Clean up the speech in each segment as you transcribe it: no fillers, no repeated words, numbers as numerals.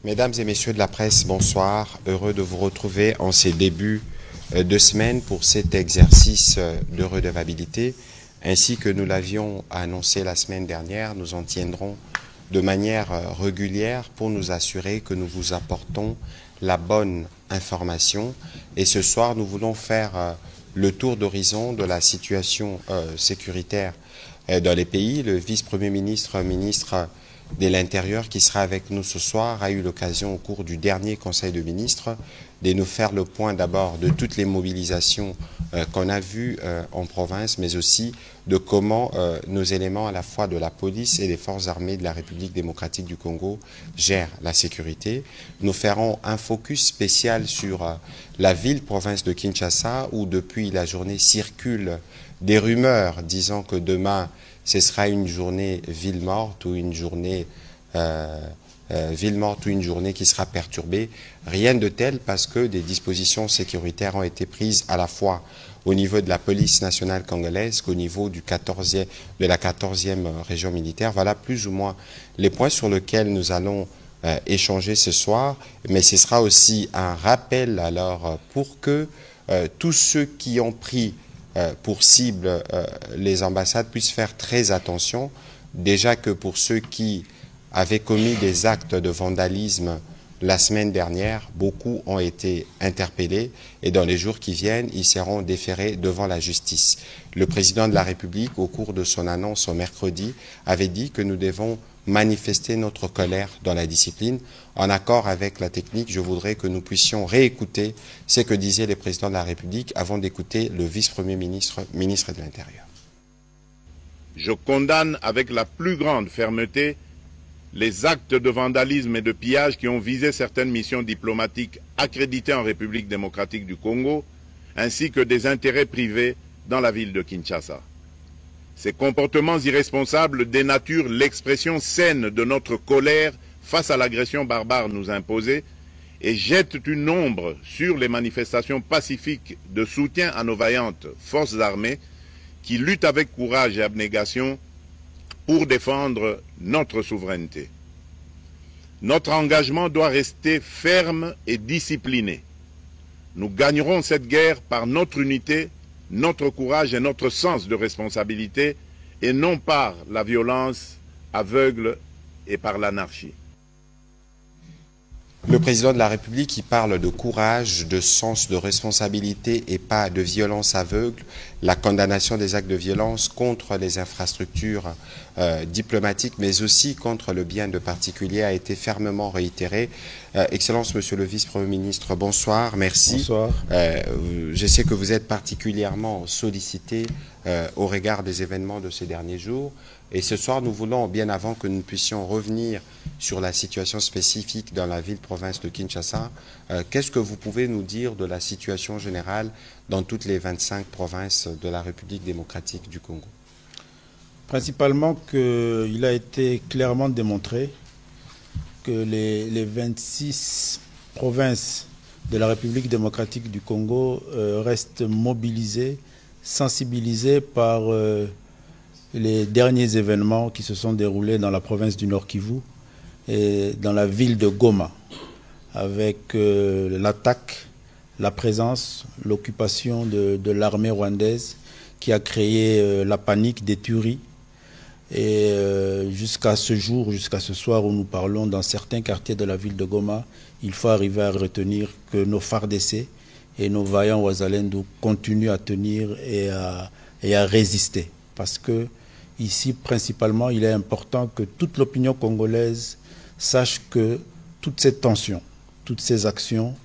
Mesdames et messieurs de la presse, bonsoir. Heureux de vous retrouver en ces débuts de semaine pour cet exercice de redevabilité. Ainsi que nous l'avions annoncé la semaine dernière, nous en tiendrons de manière régulière pour nous assurer que nous vous apportons la bonne information. Et ce soir, nous voulons faire le tour d'horizon de la situation sécuritaire dans les pays. Le vice-premier ministre, ministre de l'Intérieur qui sera avec nous ce soir a eu l'occasion au cours du dernier Conseil de ministres de nous faire le point d'abord de toutes les mobilisations qu'on a vues en province, mais aussi de comment nos éléments à la fois de la police et des forces armées de la République démocratique du Congo gèrent la sécurité. Nous ferons un focus spécial sur la ville-province de Kinshasa où depuis la journée circulent des rumeurs disant que demain ce sera une journée ville morte ou une journée qui sera perturbée. Rien de tel parce que des dispositions sécuritaires ont été prises à la fois au niveau de la police nationale congolaise qu'au niveau de la 14e région militaire. Voilà plus ou moins les points sur lesquels nous allons échanger ce soir. Mais ce sera aussi un rappel alors pour que tous ceux qui ont pris pour cible les ambassades puissent faire très attention. Déjà que pour ceux qui avaient commis des actes de vandalisme la semaine dernière, beaucoup ont été interpellés et dans les jours qui viennent, ils seront déférés devant la justice. Le président de la République, au cours de son annonce au mercredi, avait dit que nous devons manifester notre colère dans la discipline. En accord avec la technique, je voudrais que nous puissions réécouter ce que disaient les présidents de la République avant d'écouter le vice-premier ministre, ministre de l'Intérieur. Je condamne avec la plus grande fermeté les actes de vandalisme et de pillage qui ont visé certaines missions diplomatiques accréditées en République démocratique du Congo, ainsi que des intérêts privés dans la ville de Kinshasa. Ces comportements irresponsables dénaturent l'expression saine de notre colère face à l'agression barbare nous imposée et jettent une ombre sur les manifestations pacifiques de soutien à nos vaillantes forces armées qui luttent avec courage et abnégation pour défendre notre souveraineté. Notre engagement doit rester ferme et discipliné. Nous gagnerons cette guerre par notre unité, notre courage et notre sens de responsabilité, et non par la violence aveugle et par l'anarchie. Le président de la République qui parle de courage, de sens de responsabilité et pas de violence aveugle, la condamnation des actes de violence contre les infrastructures diplomatiques, mais aussi contre le bien de particuliers a été fermement réitérée. Excellence, Monsieur le Vice-Premier ministre, bonsoir, merci. Bonsoir. Je sais que vous êtes particulièrement sollicité au regard des événements de ces derniers jours. Et ce soir, nous voulons, bien avant que nous puissions revenir sur la situation spécifique dans la ville-province de Kinshasa, qu'est-ce que vous pouvez nous dire de la situation générale dans toutes les 25 provinces de la République démocratique du Congo? Principalement qu'il a été clairement démontré que les 26 provinces de la République démocratique du Congo restent mobilisées, sensibilisées par les derniers événements qui se sont déroulés dans la province du Nord Kivu et dans la ville de Goma, avec l'attaque, la présence, l'occupation de l'armée rwandaise qui a créé la panique, des tueries. Et jusqu'à ce jour, jusqu'à ce soir où nous parlons, dans certains quartiers de la ville de Goma, il faut arriver à retenir que nos FARDC et nos vaillants Ouazalendou continuent à tenir et à résister. Parce que ici, principalement, il est important que toute l'opinion congolaise sache que toute cette tension, toutes ces actions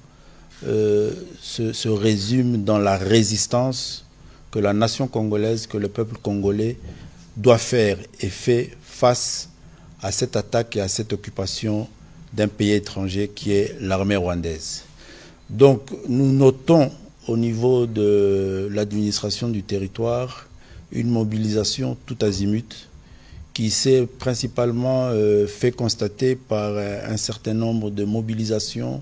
se résument dans la résistance que la nation congolaise, que le peuple congolais doit faire et fait face à cette attaque et à cette occupation d'un pays étranger qui est l'armée rwandaise. Donc nous notons au niveau de l'administration du territoire une mobilisation tout azimut qui s'est principalement fait constater par un certain nombre de mobilisations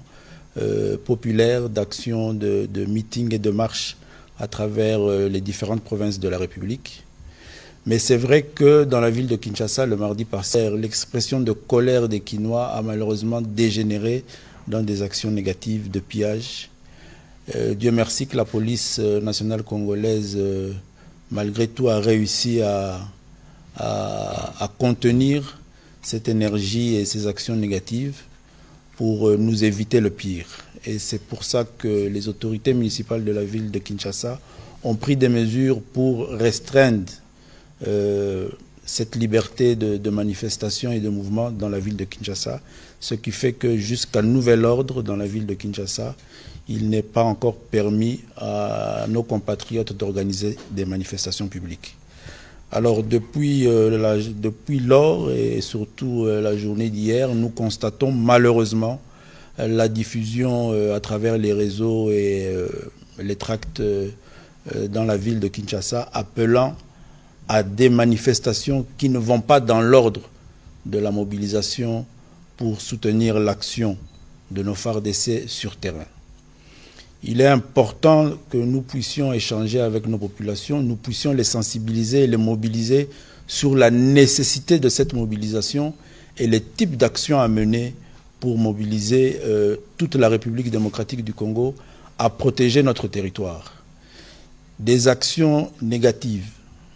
populaires, d'actions, de meetings et de marches à travers les différentes provinces de la République. Mais c'est vrai que dans la ville de Kinshasa, le mardi passé, l'expression de colère des Kinois a malheureusement dégénéré dans des actions négatives de pillage. Dieu merci que la police nationale congolaise, malgré tout, a réussi à contenir cette énergie et ces actions négatives pour nous éviter le pire. Et c'est pour ça que les autorités municipales de la ville de Kinshasa ont pris des mesures pour restreindre cette liberté de manifestation et de mouvement dans la ville de Kinshasa, ce qui fait que jusqu'à nouvel ordre dans la ville de Kinshasa, il n'est pas encore permis à nos compatriotes d'organiser des manifestations publiques. Alors depuis lors et surtout la journée d'hier, nous constatons malheureusement la diffusion à travers les réseaux et les tracts dans la ville de Kinshasa appelant à des manifestations qui ne vont pas dans l'ordre de la mobilisation pour soutenir l'action de nos FARDC sur terrain. Il est important que nous puissions échanger avec nos populations, nous puissions les sensibiliser et les mobiliser sur la nécessité de cette mobilisation et les types d'actions à mener pour mobiliser toute la République démocratique du Congo à protéger notre territoire. Des actions négatives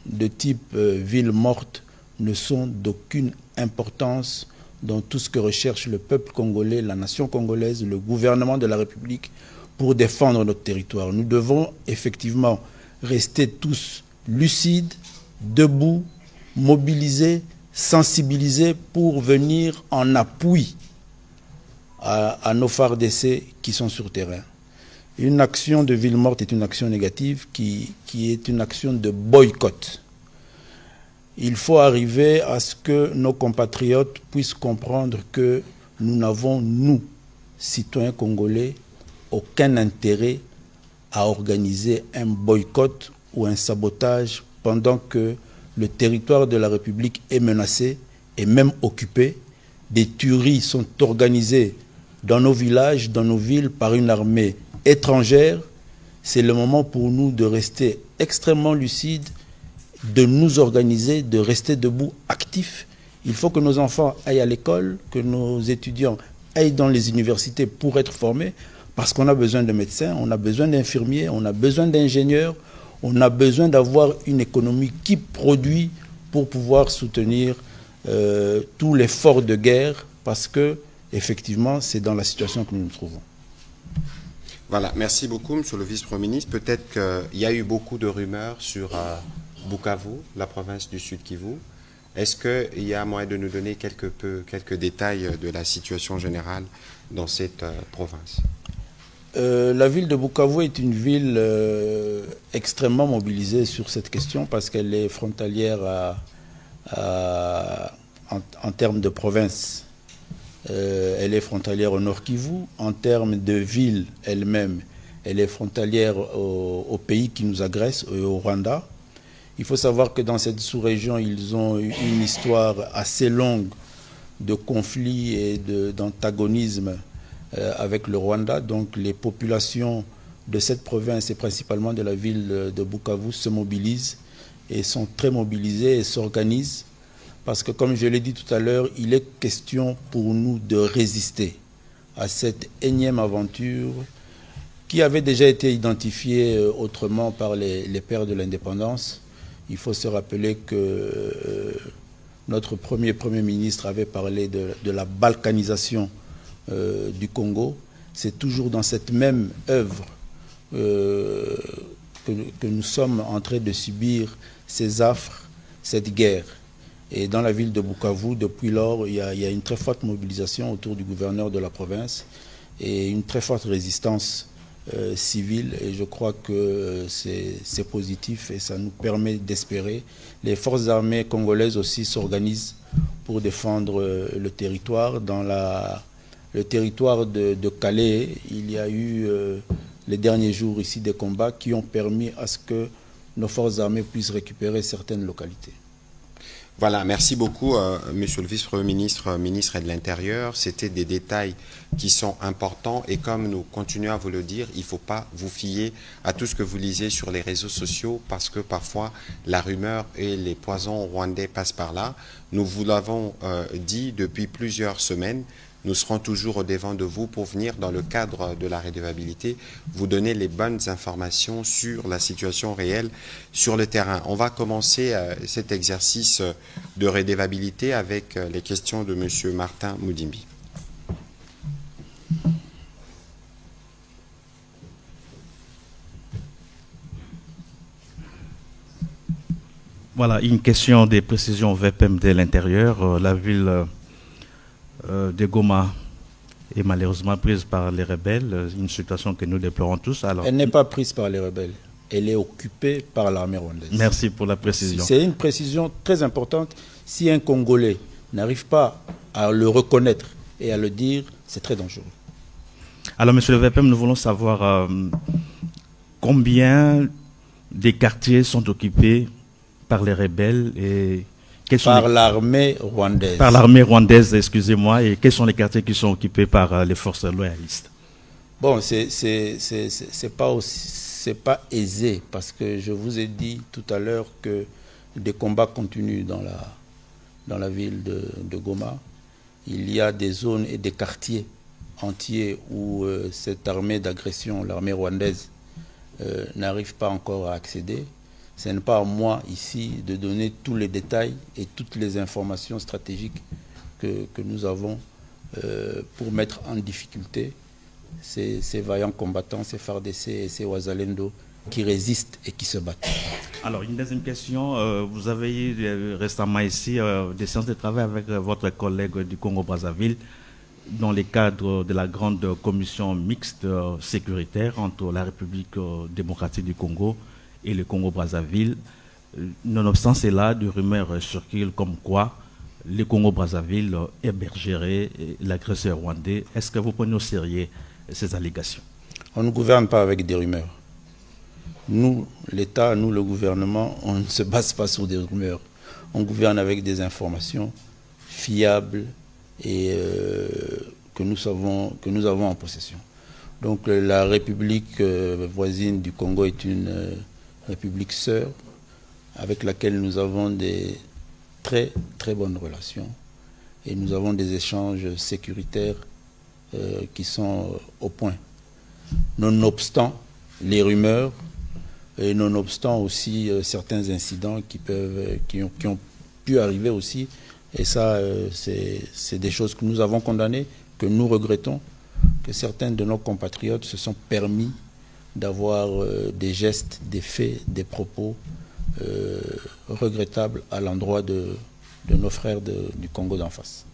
de type ville morte ne sont d'aucune importance dans tout ce que recherche le peuple congolais, la nation congolaise, le gouvernement de la République pour défendre notre territoire. Nous devons effectivement rester tous lucides, debout, mobilisés, sensibilisés pour venir en appui à nos FARDC qui sont sur terrain. Une action de ville morte est une action négative qui est une action de boycott. Il faut arriver à ce que nos compatriotes puissent comprendre que nous n'avons, nous, citoyens congolais, aucun intérêt à organiser un boycott ou un sabotage pendant que le territoire de la République est menacé et même occupé. Des tueries sont organisées dans nos villages, dans nos villes, par une armée étrangère. C'est le moment pour nous de rester extrêmement lucides, de nous organiser, de rester debout, actifs. Il faut que nos enfants aillent à l'école, que nos étudiants aillent dans les universités pour être formés, parce qu'on a besoin de médecins, on a besoin d'infirmiers, on a besoin d'ingénieurs, on a besoin d'avoir une économie qui produit pour pouvoir soutenir tout l'effort de guerre, parce que, effectivement, c'est dans la situation que nous nous trouvons. Voilà, merci beaucoup, Monsieur le Vice-Premier ministre. Peut-être qu'il y a eu beaucoup de rumeurs sur Bukavu, la province du Sud Kivu. Est-ce qu'il y a moyen de nous donner quelques détails de la situation générale dans cette province? La ville de Bukavu est une ville extrêmement mobilisée sur cette question parce qu'elle est frontalière en termes de province. Elle est frontalière au Nord Kivu. En termes de ville elle-même, elle est frontalière au pays qui nous agresse, au Rwanda. Il faut savoir que dans cette sous-région, ils ont eu une histoire assez longue de conflits et d'antagonisme avec le Rwanda. Donc les populations de cette province et principalement de la ville de Bukavu se mobilisent et sont très mobilisées et s'organisent parce que, comme je l'ai dit tout à l'heure, il est question pour nous de résister à cette énième aventure qui avait déjà été identifiée autrement par les pères de l'indépendance. Il faut se rappeler que notre premier ministre avait parlé de la balkanisation du Congo. C'est toujours dans cette même œuvre que nous sommes en train de subir ces affres, cette guerre. Et dans la ville de Bukavu, depuis lors, il y a une très forte mobilisation autour du gouverneur de la province et une très forte résistance civile. Et je crois que c'est positif et ça nous permet d'espérer. Les forces armées congolaises aussi s'organisent pour défendre le territoire. Dans le territoire de Calais, il y a eu les derniers jours ici des combats qui ont permis à ce que nos forces armées puissent récupérer certaines localités. Voilà, merci beaucoup, Monsieur le Vice-Premier ministre, ministre de l'Intérieur. C'était des détails qui sont importants et comme nous continuons à vous le dire, il ne faut pas vous fier à tout ce que vous lisez sur les réseaux sociaux parce que parfois la rumeur et les poisons rwandais passent par là. Nous vous l'avons dit depuis plusieurs semaines. Nous serons toujours au devant de vous pour venir, dans le cadre de la redevabilité, vous donner les bonnes informations sur la situation réelle sur le terrain. On va commencer cet exercice de redevabilité avec les questions de M. Martin Moudimbi. Voilà, une question des précisions VPM de l'intérieur. La ville de Goma est malheureusement prise par les rebelles, une situation que nous déplorons tous. Alors, elle n'est pas prise par les rebelles, elle est occupée par l'armée rwandaise. Merci pour la précision. C'est une précision très importante. Si un Congolais n'arrive pas à le reconnaître et à le dire, c'est très dangereux. Alors, monsieur le VPM, nous voulons savoir combien des quartiers sont occupés par les rebelles et par l'armée rwandaise. Par l'armée rwandaise, excusez-moi. Et quels sont les quartiers qui sont occupés par les forces loyalistes? Bon, c'est pas aisé parce que je vous ai dit tout à l'heure que des combats continuent dans la ville de Goma. Il y a des zones et des quartiers entiers où cette armée d'agression, l'armée rwandaise, n'arrive pas encore à accéder. Ce n'est pas à moi ici de donner tous les détails et toutes les informations stratégiques que nous avons pour mettre en difficulté ces vaillants combattants, ces FARDC et ces Wazalendo qui résistent et qui se battent. Alors, une deuxième question. Vous avez eu récemment ici des séances de travail avec votre collègue du Congo-Brazzaville dans le cadre de la grande commission mixte sécuritaire entre la République démocratique du Congo et le Congo-Brazzaville. Nonobstant cela, des rumeurs circulent comme quoi le Congo-Brazzaville hébergerait l'agresseur rwandais. Est-ce que vous prenez au sérieux ces allégations? On ne gouverne pas avec des rumeurs. Nous, l'État, nous, le gouvernement, on ne se base pas sur des rumeurs. On gouverne avec des informations fiables et que nous avons en possession. Donc la République voisine du Congo est une République sœur avec laquelle nous avons des très très bonnes relations et nous avons des échanges sécuritaires qui sont au point. Nonobstant les rumeurs et nonobstant aussi certains incidents qui ont pu arriver aussi, et ça c'est des choses que nous avons condamnées, que nous regrettons, que certains de nos compatriotes se sont permis d'avoir des gestes, des faits, des propos regrettables à l'endroit de nos frères du Congo d'en face.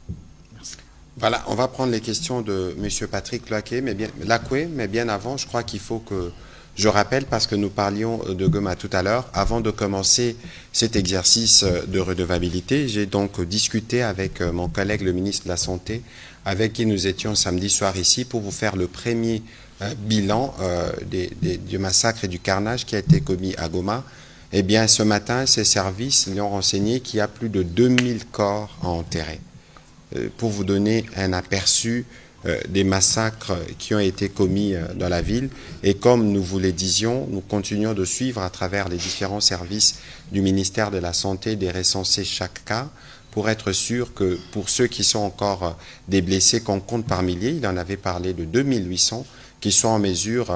Merci. Voilà, on va prendre les questions de M. Patrick Lacoué, mais bien avant, je crois qu'il faut que je rappelle, parce que nous parlions de Goma tout à l'heure, avant de commencer cet exercice de redevabilité, j'ai donc discuté avec mon collègue, le ministre de la Santé, avec qui nous étions samedi soir ici, pour vous faire le premier bilan du massacre et du carnage qui a été commis à Goma. Eh bien, ce matin, ces services lui ont renseigné qu'il y a plus de 2000 corps à enterrer. Pour vous donner un aperçu des massacres qui ont été commis dans la ville. Et comme nous vous le disions, nous continuons de suivre à travers les différents services du ministère de la Santé, de recenser chaque cas, pour être sûr que pour ceux qui sont encore des blessés qu'on compte par milliers, il en avait parlé de 2800, qui sont en mesure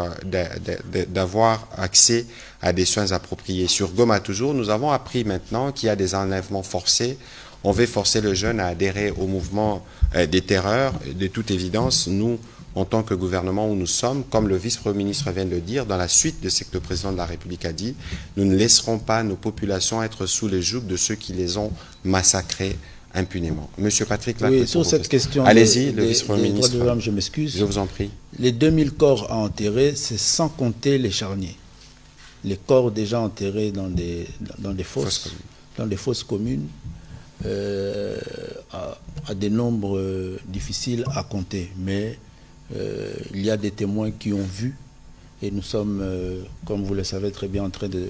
d'avoir accès à des soins appropriés. Sur Goma toujours, nous avons appris maintenant qu'il y a des enlèvements forcés. On veut forcer le jeune à adhérer au mouvement des terreurs. De toute évidence, nous, en tant que gouvernement où nous sommes, comme le vice-premier ministre vient de le dire, dans la suite de ce que le président de la République a dit, nous ne laisserons pas nos populations être sous les jougs de ceux qui les ont massacrés impunément. Monsieur Patrick Lacoué, oui, sur cette question, allez-y, le vice-premier ministre. Je m'excuse. Je vous en prie. Les 2000 corps à enterrer, c'est sans compter les charniers. Les corps déjà enterrés dans des fosses communes, à des nombres difficiles à compter. Mais il y a des témoins qui ont vu, et nous sommes, comme vous le savez très bien, en train de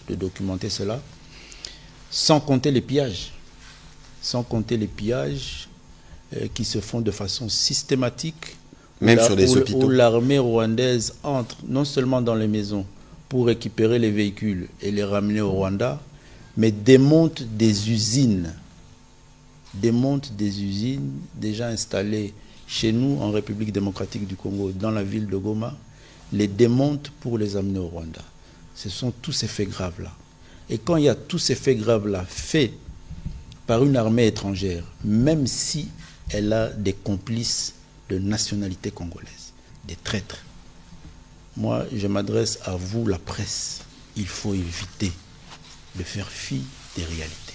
documenter cela, sans compter les pillages. sans compter les pillages qui se font de façon systématique. Même sur les hôpitaux. Où l'armée rwandaise entre non seulement dans les maisons pour récupérer les véhicules et les ramener au Rwanda, mais démonte des usines déjà installées chez nous en République démocratique du Congo, dans la ville de Goma, les démonte pour les amener au Rwanda. Ce sont tous ces faits graves-là. Et quand il y a tous ces faits graves-là faits par une armée étrangère, même si elle a des complices de nationalité congolaise, des traîtres, moi je m'adresse à vous, la presse, il faut éviter de faire fi des réalités.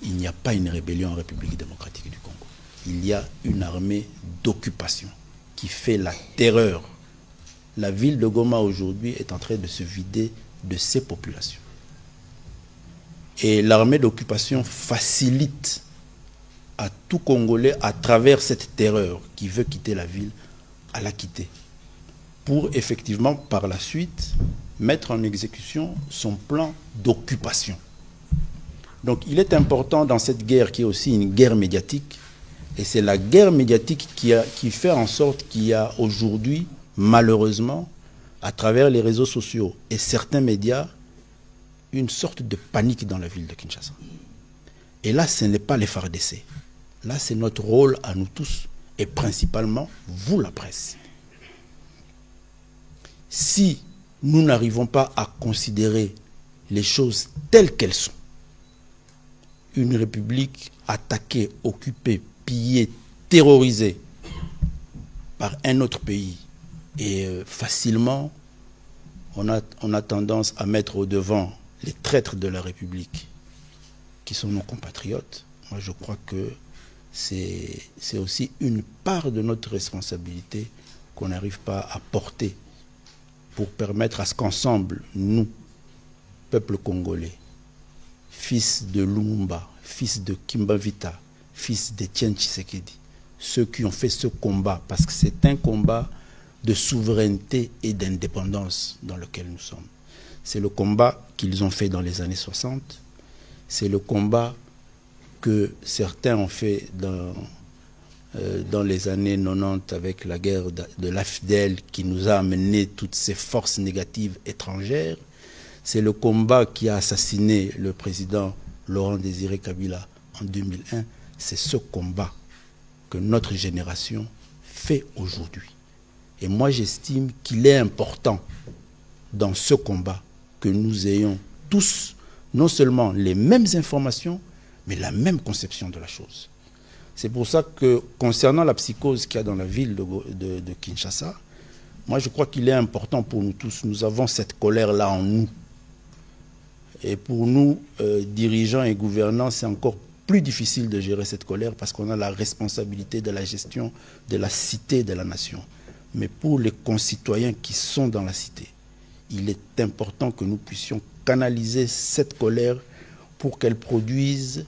Il n'y a pas une rébellion en République démocratique du Congo. Il y a une armée d'occupation qui fait la terreur. La ville de Goma aujourd'hui est en train de se vider de ses populations. Et l'armée d'occupation facilite à tout Congolais, à travers cette terreur qui veut quitter la ville, à la quitter. Pour effectivement, par la suite, mettre en exécution son plan d'occupation. Donc il est important dans cette guerre qui est aussi une guerre médiatique, et c'est la guerre médiatique qui fait en sorte qu'il y a aujourd'hui, malheureusement, à travers les réseaux sociaux et certains médias, une sorte de panique dans la ville de Kinshasa. Et là, ce n'est pas les FARDC. Là, c'est notre rôle à nous tous, et principalement, vous, la presse. Si nous n'arrivons pas à considérer les choses telles qu'elles sont, une république attaquée, occupée, pillée, terrorisée par un autre pays, et facilement, on a tendance à mettre au devant les traîtres de la République, qui sont nos compatriotes. Moi, je crois que c'est aussi une part de notre responsabilité qu'on n'arrive pas à porter pour permettre à ce qu'ensemble, nous, peuple congolais, fils de Lumumba, fils de Kimbavita, fils d'Étienne Tshisekedi, ceux qui ont fait ce combat, parce que c'est un combat de souveraineté et d'indépendance dans lequel nous sommes. C'est le combat qu'ils ont fait dans les années 60, c'est le combat que certains ont fait dans les années 90 avec la guerre de l'AFDEL qui nous a amené toutes ces forces négatives étrangères. C'est le combat qui a assassiné le président Laurent Désiré Kabila en 2001. C'est ce combat que notre génération fait aujourd'hui. Et moi, j'estime qu'il est important dans ce combat que nous ayons tous non seulement les mêmes informations, mais la même conception de la chose. C'est pour ça que, concernant la psychose qu'il y a dans la ville de Kinshasa, moi je crois qu'il est important pour nous tous. Nous avons cette colère-là en nous. Et pour nous, dirigeants et gouvernants, c'est encore plus difficile de gérer cette colère parce qu'on a la responsabilité de la gestion de la cité de la nation. Mais pour les concitoyens qui sont dans la cité, il est important que nous puissions canaliser cette colère pour qu'elle produise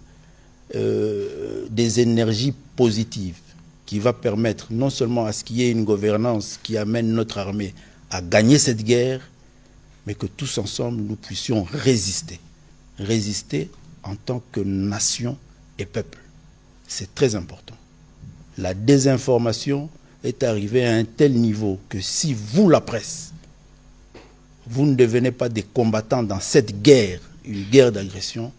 des énergies positives qui va permettre non seulement à ce qu'il y ait une gouvernance qui amène notre armée à gagner cette guerre, mais que tous ensemble nous puissions résister. Résister en tant que nation et peuple. C'est très important. La désinformation est arrivée à un tel niveau que si vous, la presse, vous ne devenez pas des combattants dans cette guerre, une guerre d'agression,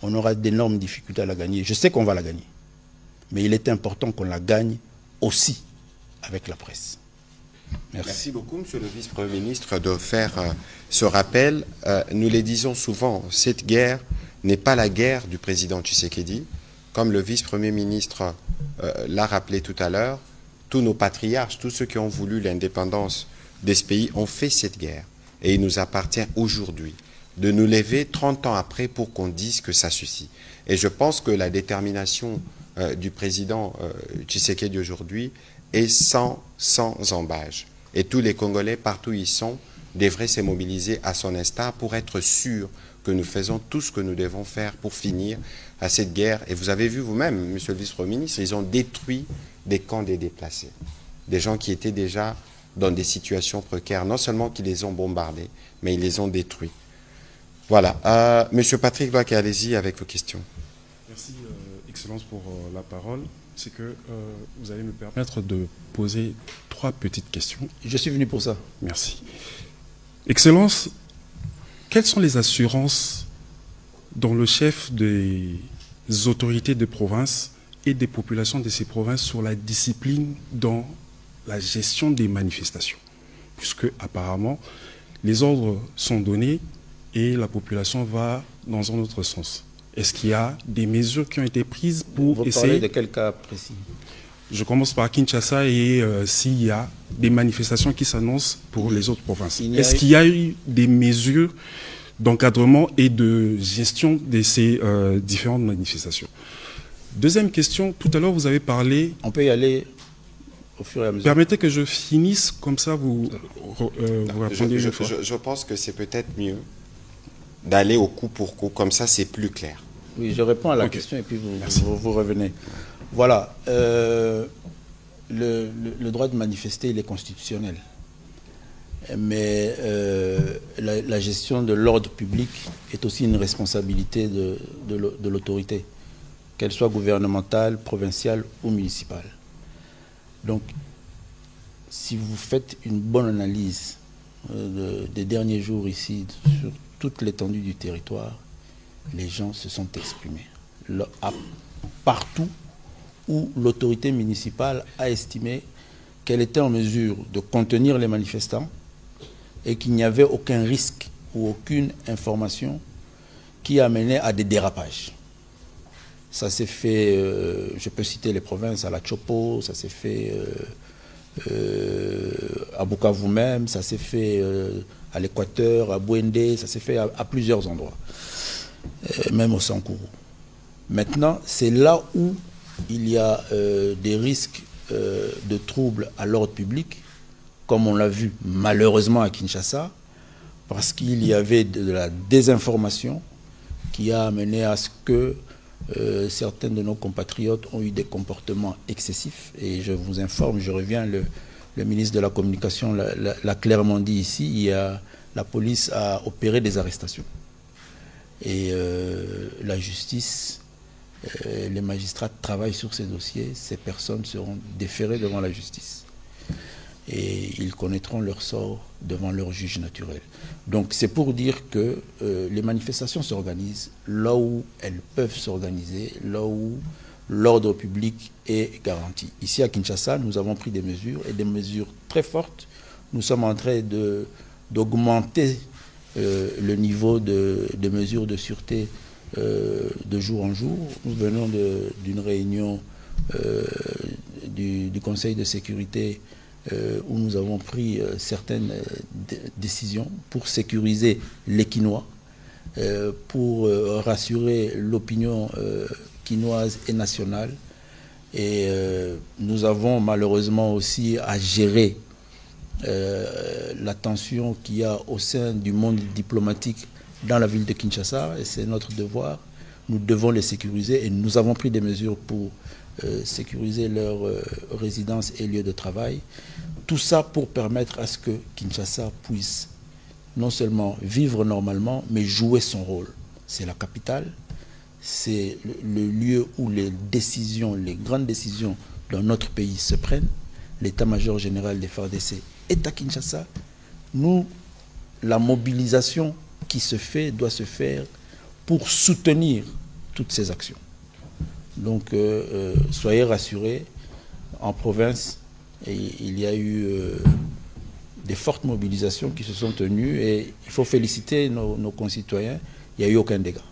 on aura d'énormes difficultés à la gagner. Je sais qu'on va la gagner. Mais il est important qu'on la gagne aussi avec la presse. Merci. Merci beaucoup, Monsieur le Vice-Premier ministre, de faire ce rappel. Nous les disons souvent, cette guerre n'est pas la guerre du président Tshisekedi. Comme le Vice-Premier ministre l'a rappelé tout à l'heure, tous nos patriarches, tous ceux qui ont voulu l'indépendance de ce pays ont fait cette guerre. Et il nous appartient aujourd'hui de nous lever 30 ans après pour qu'on dise que ça suffit. Et je pense que la détermination du président Tshisekedi aujourd'hui est sans embâche. Et tous les Congolais, partout où ils sont, devraient se mobiliser à son instar pour être sûrs que nous faisons tout ce que nous devons faire pour finir à cette guerre. Et vous avez vu vous-même, Monsieur le Vice-Premier ministre, ils ont détruit des camps des déplacés. Des gens qui étaient déjà dans des situations précaires. Non seulement qu'ils les ont bombardés, mais ils les ont détruits. Voilà. Monsieur Patrick Lwake, allez-y avec vos questions. Merci. Excellence, pour la parole. C'est que vous allez me permettre de poser 3 petites questions. Je suis venu pour ça. Merci. Excellence, quelles sont les assurances dont le chef des autorités de province et des populations de ces provinces sur la discipline dans la gestion des manifestations? Puisque apparemment, les ordres sont donnés et la population va dans un autre sens. Est-ce qu'il y a des mesures qui ont été prises pour essayer... Vous parlez de quel cas précis? Je commence par Kinshasa et s'il y a des manifestations qui s'annoncent pour les autres provinces. Est-ce qu'il y a eu des mesures d'encadrement et de gestion de ces différentes manifestations? Deuxième question, tout à l'heure vous avez parlé... On peut y aller au fur et à mesure. Permettez que je finisse, comme ça vous répondez une fois. Je pense que c'est peut-être mieux d'aller au coup pour coup, comme ça c'est plus clair. Oui, je réponds à la question et puis vous revenez. Voilà, le droit de manifester, il est constitutionnel. Mais la gestion de l'ordre public est aussi une responsabilité de l'autorité, qu'elle soit gouvernementale, provinciale ou municipale. Donc, si vous faites une bonne analyse des derniers jours ici, sur toute l'étendue du territoire, les gens se sont exprimés. Partout où l'autorité municipale a estimé qu'elle était en mesure de contenir les manifestants et qu'il n'y avait aucun risque ou aucune information qui amenait à des dérapages. Ça s'est fait, je peux citer les provinces, à la Chopo, ça s'est fait à Bukavu même, ça s'est fait à l'Équateur, à Bouendé, ça s'est fait à plusieurs endroits, même au Sankourou. Maintenant, c'est là où il y a des risques de troubles à l'ordre public, comme on l'a vu malheureusement à Kinshasa, parce qu'il y avait de la désinformation qui a amené à ce que certains de nos compatriotes ont eu des comportements excessifs. Et je vous informe, je reviens, le ministre de la Communication l'a clairement dit ici, la police a opéré des arrestations. Et la justice, les magistrats travaillent sur ces dossiers, ces personnes seront déférées devant la justice. Et ils connaîtront leur sort devant leur juge naturel. Donc c'est pour dire que les manifestations s'organisent là où elles peuvent s'organiser, là où l'ordre public est garanti. Ici à Kinshasa, nous avons pris des mesures, et des mesures très fortes. Nous sommes en train d'augmenter le niveau de mesures de sûreté de jour en jour. Nous venons d'une réunion du Conseil de sécurité où nous avons pris certaines décisions pour sécuriser les Kinois, pour rassurer l'opinion quinoise et nationale. Et nous avons malheureusement aussi à gérer la tension qu'il y a au sein du monde diplomatique dans la ville de Kinshasa, et c'est notre devoir. Nous devons les sécuriser et nous avons pris des mesures pour sécuriser leur résidence et lieu de travail. Tout ça pour permettre à ce que Kinshasa puisse non seulement vivre normalement, mais jouer son rôle. C'est la capitale, c'est le lieu où les décisions, les grandes décisions dans notre pays se prennent. L'état-major général des FARDC est à Kinshasa. Nous, la mobilisation qui se fait doit se faire pour soutenir toutes ces actions. Donc, soyez rassurés, en province, il y a eu des fortes mobilisations qui se sont tenues et il faut féliciter nos concitoyens, il n'y a eu aucun dégât.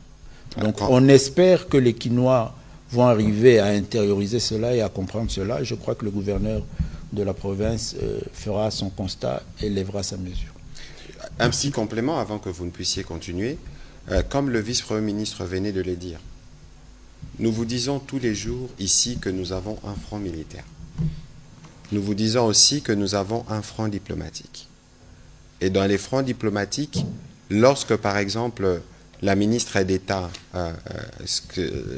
Donc, on espère que les Kinois vont arriver à intérioriser cela et à comprendre cela. Je crois que le gouverneur de la province fera son constat et lèvera sa mesure. Un petit complément avant que vous ne puissiez continuer. Comme le vice-premier ministre venait de le dire, nous vous disons tous les jours ici que nous avons un front militaire. Nous vous disons aussi que nous avons un front diplomatique. Et dans les fronts diplomatiques, lorsque par exemple la ministre d'État,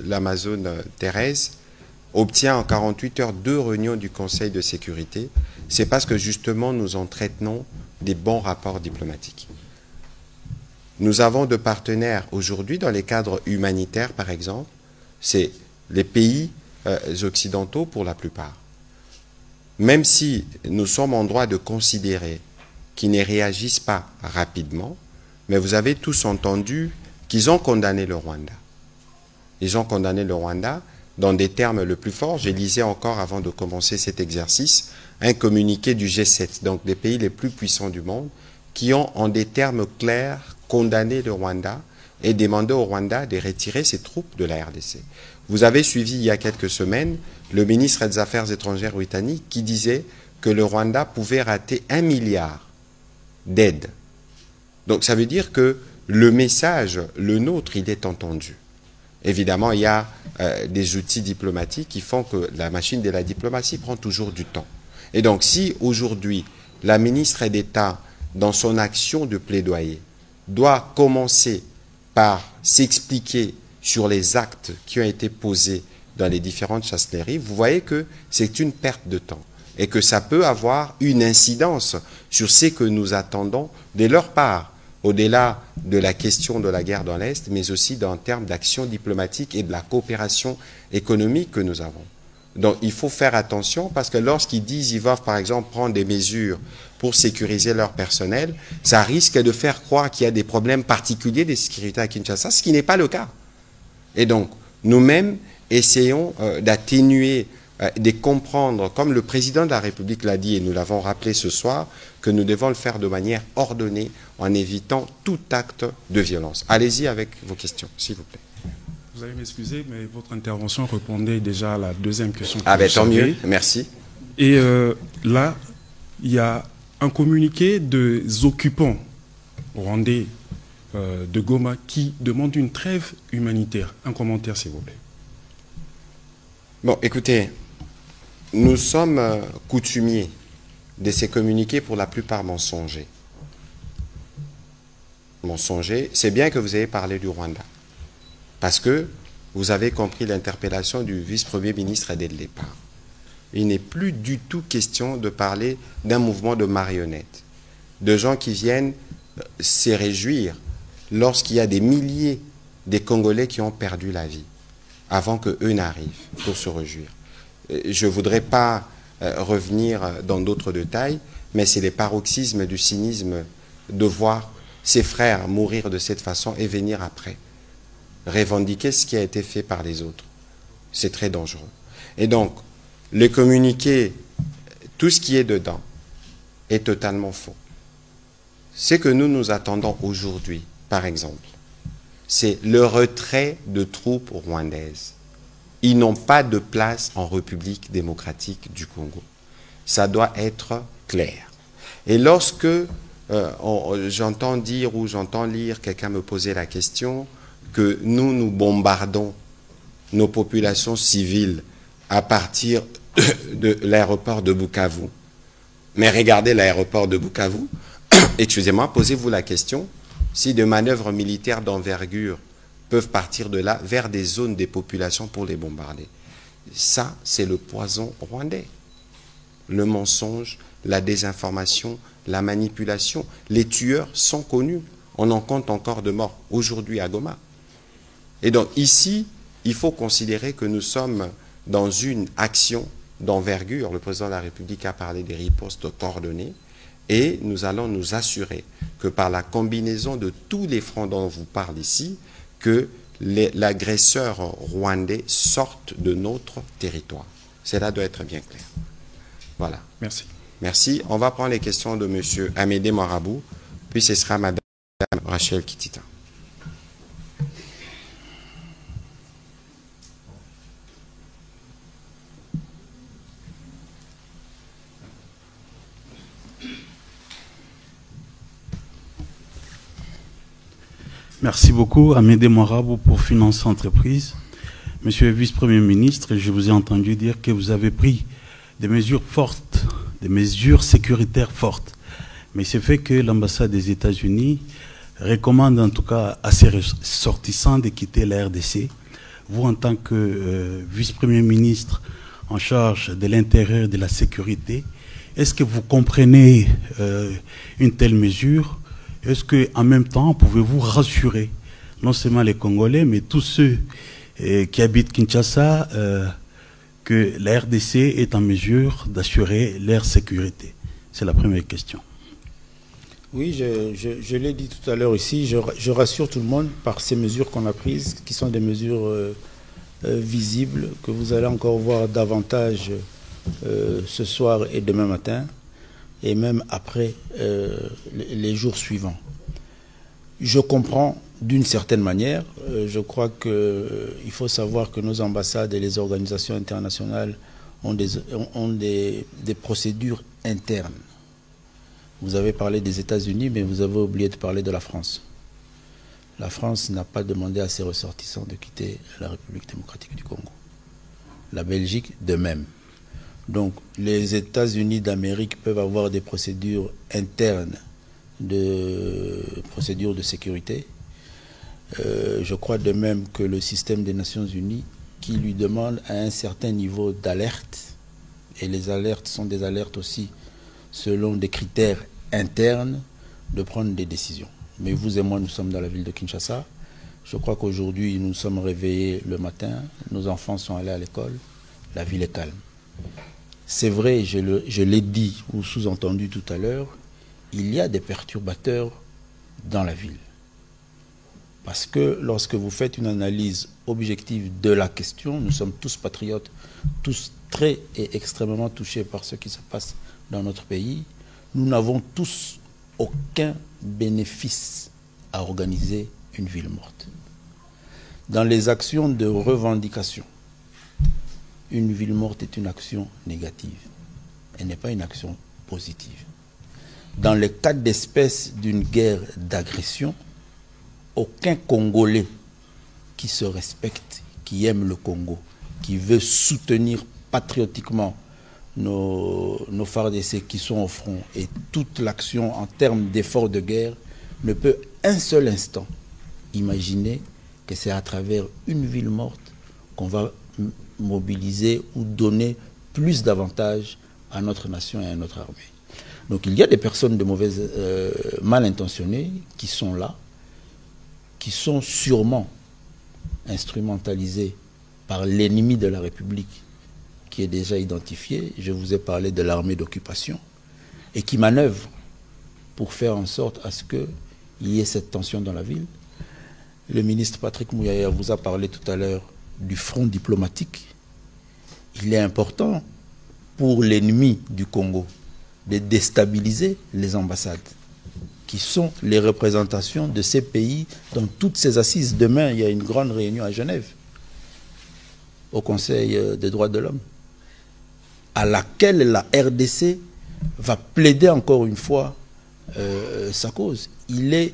l'Amazone Thérèse, obtient en 48 heures 2 réunions du Conseil de sécurité, c'est parce que justement nous entretenons des bons rapports diplomatiques. Nous avons de partenaires aujourd'hui dans les cadres humanitaires par exemple, c'est les pays occidentaux pour la plupart. Même si nous sommes en droit de considérer qu'ils ne réagissent pas rapidement, mais vous avez tous entendu qu'ils ont condamné le Rwanda. Ils ont condamné le Rwanda dans des termes le plus forts. Je lisais encore avant de commencer cet exercice un communiqué du G7, donc des pays les plus puissants du monde, qui ont en des termes clairs condamné le Rwanda et demandé au Rwanda de retirer ses troupes de la RDC. Vous avez suivi il y a quelques semaines le ministre des Affaires étrangères britannique qui disait que le Rwanda pouvait rater 1 milliard d'aides. Donc ça veut dire que le message, le nôtre, il est entendu. Évidemment, il y a des outils diplomatiques qui font que la machine de la diplomatie prend toujours du temps. Et donc si aujourd'hui la ministre d'État, dans son action de plaidoyer, doit commencer par s'expliquer sur les actes qui ont été posés dans les différentes chancelleries, vous voyez que c'est une perte de temps et que ça peut avoir une incidence sur ce que nous attendons de leur part, au-delà de la question de la guerre dans l'Est, mais aussi en termes d'action diplomatique et de la coopération économique que nous avons. Donc il faut faire attention parce que lorsqu'ils disent qu'ils vont par exemple prendre des mesures pour sécuriser leur personnel, ça risque de faire croire qu'il y a des problèmes particuliers de sécurité à Kinshasa, ce qui n'est pas le cas. Et donc nous-mêmes essayons d'atténuer, de comprendre, comme le président de la République l'a dit et nous l'avons rappelé ce soir, que nous devons le faire de manière ordonnée en évitant tout acte de violence. Allez-y avec vos questions, s'il vous plaît. Vous allez m'excuser, mais votre intervention répondait déjà à la deuxième question. Ah ben tant mieux, merci. Et là, il y a un communiqué des occupants rwandais de Goma qui demande une trêve humanitaire. Un commentaire, s'il vous plaît. Bon, écoutez, nous sommes coutumiers de ces communiqués pour la plupart mensongers. Mensongers, c'est bien que vous ayez parlé du Rwanda. Parce que vous avez compris l'interpellation du vice-premier ministre dès le départ. Il n'est plus du tout question de parler d'un mouvement de marionnettes, de gens qui viennent se réjouir lorsqu'il y a des milliers de Congolais qui ont perdu la vie avant qu'eux n'arrivent pour se réjouir. Je ne voudrais pas revenir dans d'autres détails, mais c'est les paroxysmes du cynisme de voir ses frères mourir de cette façon et venir après revendiquer ce qui a été fait par les autres. C'est très dangereux. Et donc, le communiqué, tout ce qui est dedans, est totalement faux. Ce que nous attendons aujourd'hui, par exemple, c'est le retrait de troupes rwandaises. Ils n'ont pas de place en République démocratique du Congo. Ça doit être clair. Et lorsque j'entends dire ou j'entends lire, quelqu'un me poser la question, que nous bombardons nos populations civiles à partir de l'aéroport de Bukavu. Mais regardez l'aéroport de Bukavu, excusez-moi, posez-vous la question, si des manœuvres militaires d'envergure peuvent partir de là vers des zones des populations pour les bombarder. Ça, c'est le poison rwandais. Le mensonge, la désinformation, la manipulation. Les tueurs sont connus. On en compte encore de morts aujourd'hui à Goma. Et donc ici, il faut considérer que nous sommes dans une action d'envergure. Le président de la République a parlé des ripostes coordonnées et nous allons nous assurer que par la combinaison de tous les fronts dont on vous parle ici, que l'agresseur rwandais sorte de notre territoire. Cela doit être bien clair. Voilà. Merci. Merci. On va prendre les questions de M. Amédée Marabou, puis ce sera Mme Rachel Kitita. Merci beaucoup, Amédée Marabou, pour Finance Entreprise. Monsieur le vice-premier ministre, je vous ai entendu dire que vous avez pris des mesures fortes, des mesures sécuritaires fortes. Mais c'est fait que l'ambassade des États-Unis recommande en tout cas à ses ressortissants de quitter la RDC. Vous, en tant que vice-premier ministre en charge de l'intérieur et de la sécurité, est-ce que vous comprenez une telle mesure? Est-ce qu'en même temps, pouvez-vous rassurer non seulement les Congolais, mais tous ceux qui habite Kinshasa, que la RDC est en mesure d'assurer leur sécurité? C'est la première question. Oui, je l'ai dit tout à l'heure ici, je rassure tout le monde par ces mesures qu'on a prises, qui sont des mesures visibles, que vous allez encore voir davantage ce soir et demain matin, et même après les jours suivants. Je comprends d'une certaine manière, je crois qu'il faut savoir que nos ambassades et les organisations internationales ont des procédures internes. Vous avez parlé des États-Unis, mais vous avez oublié de parler de la France. La France n'a pas demandé à ses ressortissants de quitter la République démocratique du Congo. La Belgique, de même. Donc, les États-Unis d'Amérique peuvent avoir des procédures internes, procédures de sécurité. Je crois de même que le système des Nations Unies, qui lui demande à un certain niveau d'alerte, et les alertes sont des alertes aussi selon des critères internes, de prendre des décisions. Mais vous et moi, nous sommes dans la ville de Kinshasa. Je crois qu'aujourd'hui, nous sommes réveillés le matin, nos enfants sont allés à l'école, la ville est calme. C'est vrai, je l'ai dit ou sous-entendu tout à l'heure, il y a des perturbateurs dans la ville. Parce que lorsque vous faites une analyse objective de la question, nous sommes tous patriotes, tous très et extrêmement touchés par ce qui se passe dans notre pays. Nous n'avons tous aucun bénéfice à organiser une ville morte. Dans les actions de revendication, une ville morte est une action négative. Elle n'est pas une action positive. Dans le cas d'espèce d'une guerre d'agression, aucun Congolais qui se respecte, qui aime le Congo, qui veut soutenir patriotiquement nos FARDC qui sont au front et toute l'action en termes d'efforts de guerre ne peut un seul instant imaginer que c'est à travers une ville morte qu'on va mobiliser ou donner plus d'avantages à notre nation et à notre armée. Donc il y a des personnes de mauvaises, mal intentionnées qui sont là, qui sont sûrement instrumentalisées par l'ennemi de la République qui est déjà identifié. Je vous ai parlé de l'armée d'occupation et qui manœuvre pour faire en sorte à ce qu'il y ait cette tension dans la ville. Le ministre Patrick Mouyaya vous a parlé tout à l'heure du front diplomatique. Il est important pour l'ennemi du Congo de déstabiliser les ambassades, qui sont les représentations de ces pays dans toutes ces assises. Demain, il y a une grande réunion à Genève, au Conseil des droits de l'homme, à laquelle la RDC va plaider encore une fois sa cause. Il est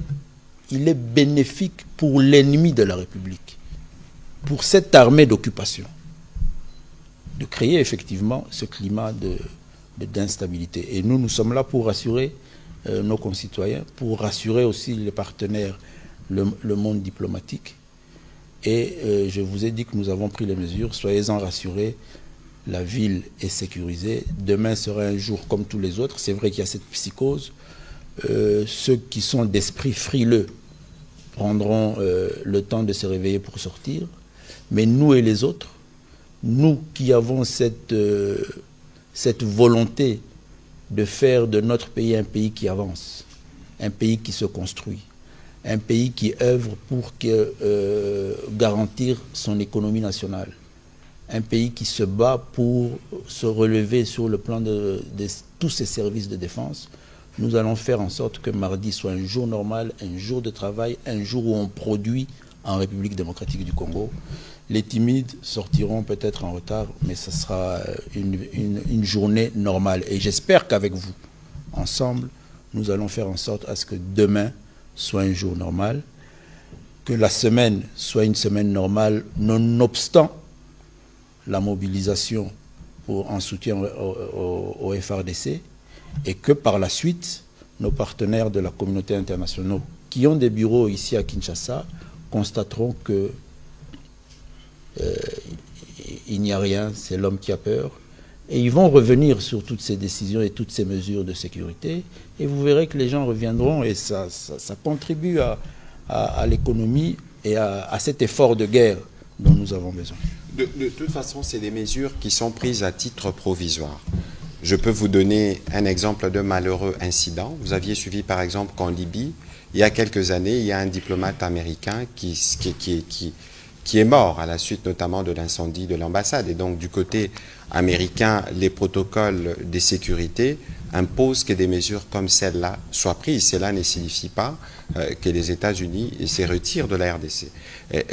bénéfique pour l'ennemi de la République, pour cette armée d'occupation, de créer effectivement ce climat d'instabilité. Et nous sommes là pour rassurer nos concitoyens, pour rassurer aussi les partenaires, le monde diplomatique. Et je vous ai dit que nous avons pris les mesures, soyez-en rassurés, la ville est sécurisée. Demain sera un jour comme tous les autres. C'est vrai qu'il y a cette psychose. Ceux qui sont d'esprit frileux prendront le temps de se réveiller pour sortir. Mais nous et les autres, nous qui avons cette volonté de faire de notre pays un pays qui avance, un pays qui se construit, un pays qui œuvre pour garantir son économie nationale, un pays qui se bat pour se relever sur le plan de tous ses services de défense. Nous allons faire en sorte que mardi soit un jour normal, un jour de travail, un jour où on produit en République démocratique du Congo. Les timides sortiront peut-être en retard, mais ce sera une journée normale. Et j'espère qu'avec vous, ensemble, nous allons faire en sorte à ce que demain soit un jour normal, que la semaine soit une semaine normale, nonobstant la mobilisation en soutien au FARDC, et que par la suite, nos partenaires de la communauté internationale qui ont des bureaux ici à Kinshasa constateront que il n'y a rien, c'est l'homme qui a peur. Et ils vont revenir sur toutes ces décisions et toutes ces mesures de sécurité. Et vous verrez que les gens reviendront et ça contribue à l'économie et à cet effort de guerre dont nous avons besoin. De toute façon, c'est des mesures qui sont prises à titre provisoire. Je peux vous donner un exemple de malheureux incident. Vous aviez suivi par exemple qu'en Libye, il y a quelques années, il y a un diplomate américain qui est mort à la suite notamment de l'incendie de l'ambassade. Et donc du côté américain, les protocoles de sécurité imposent que des mesures comme celle-là soient prises. Cela ne signifie pas que les États-Unis se retirent de la RDC.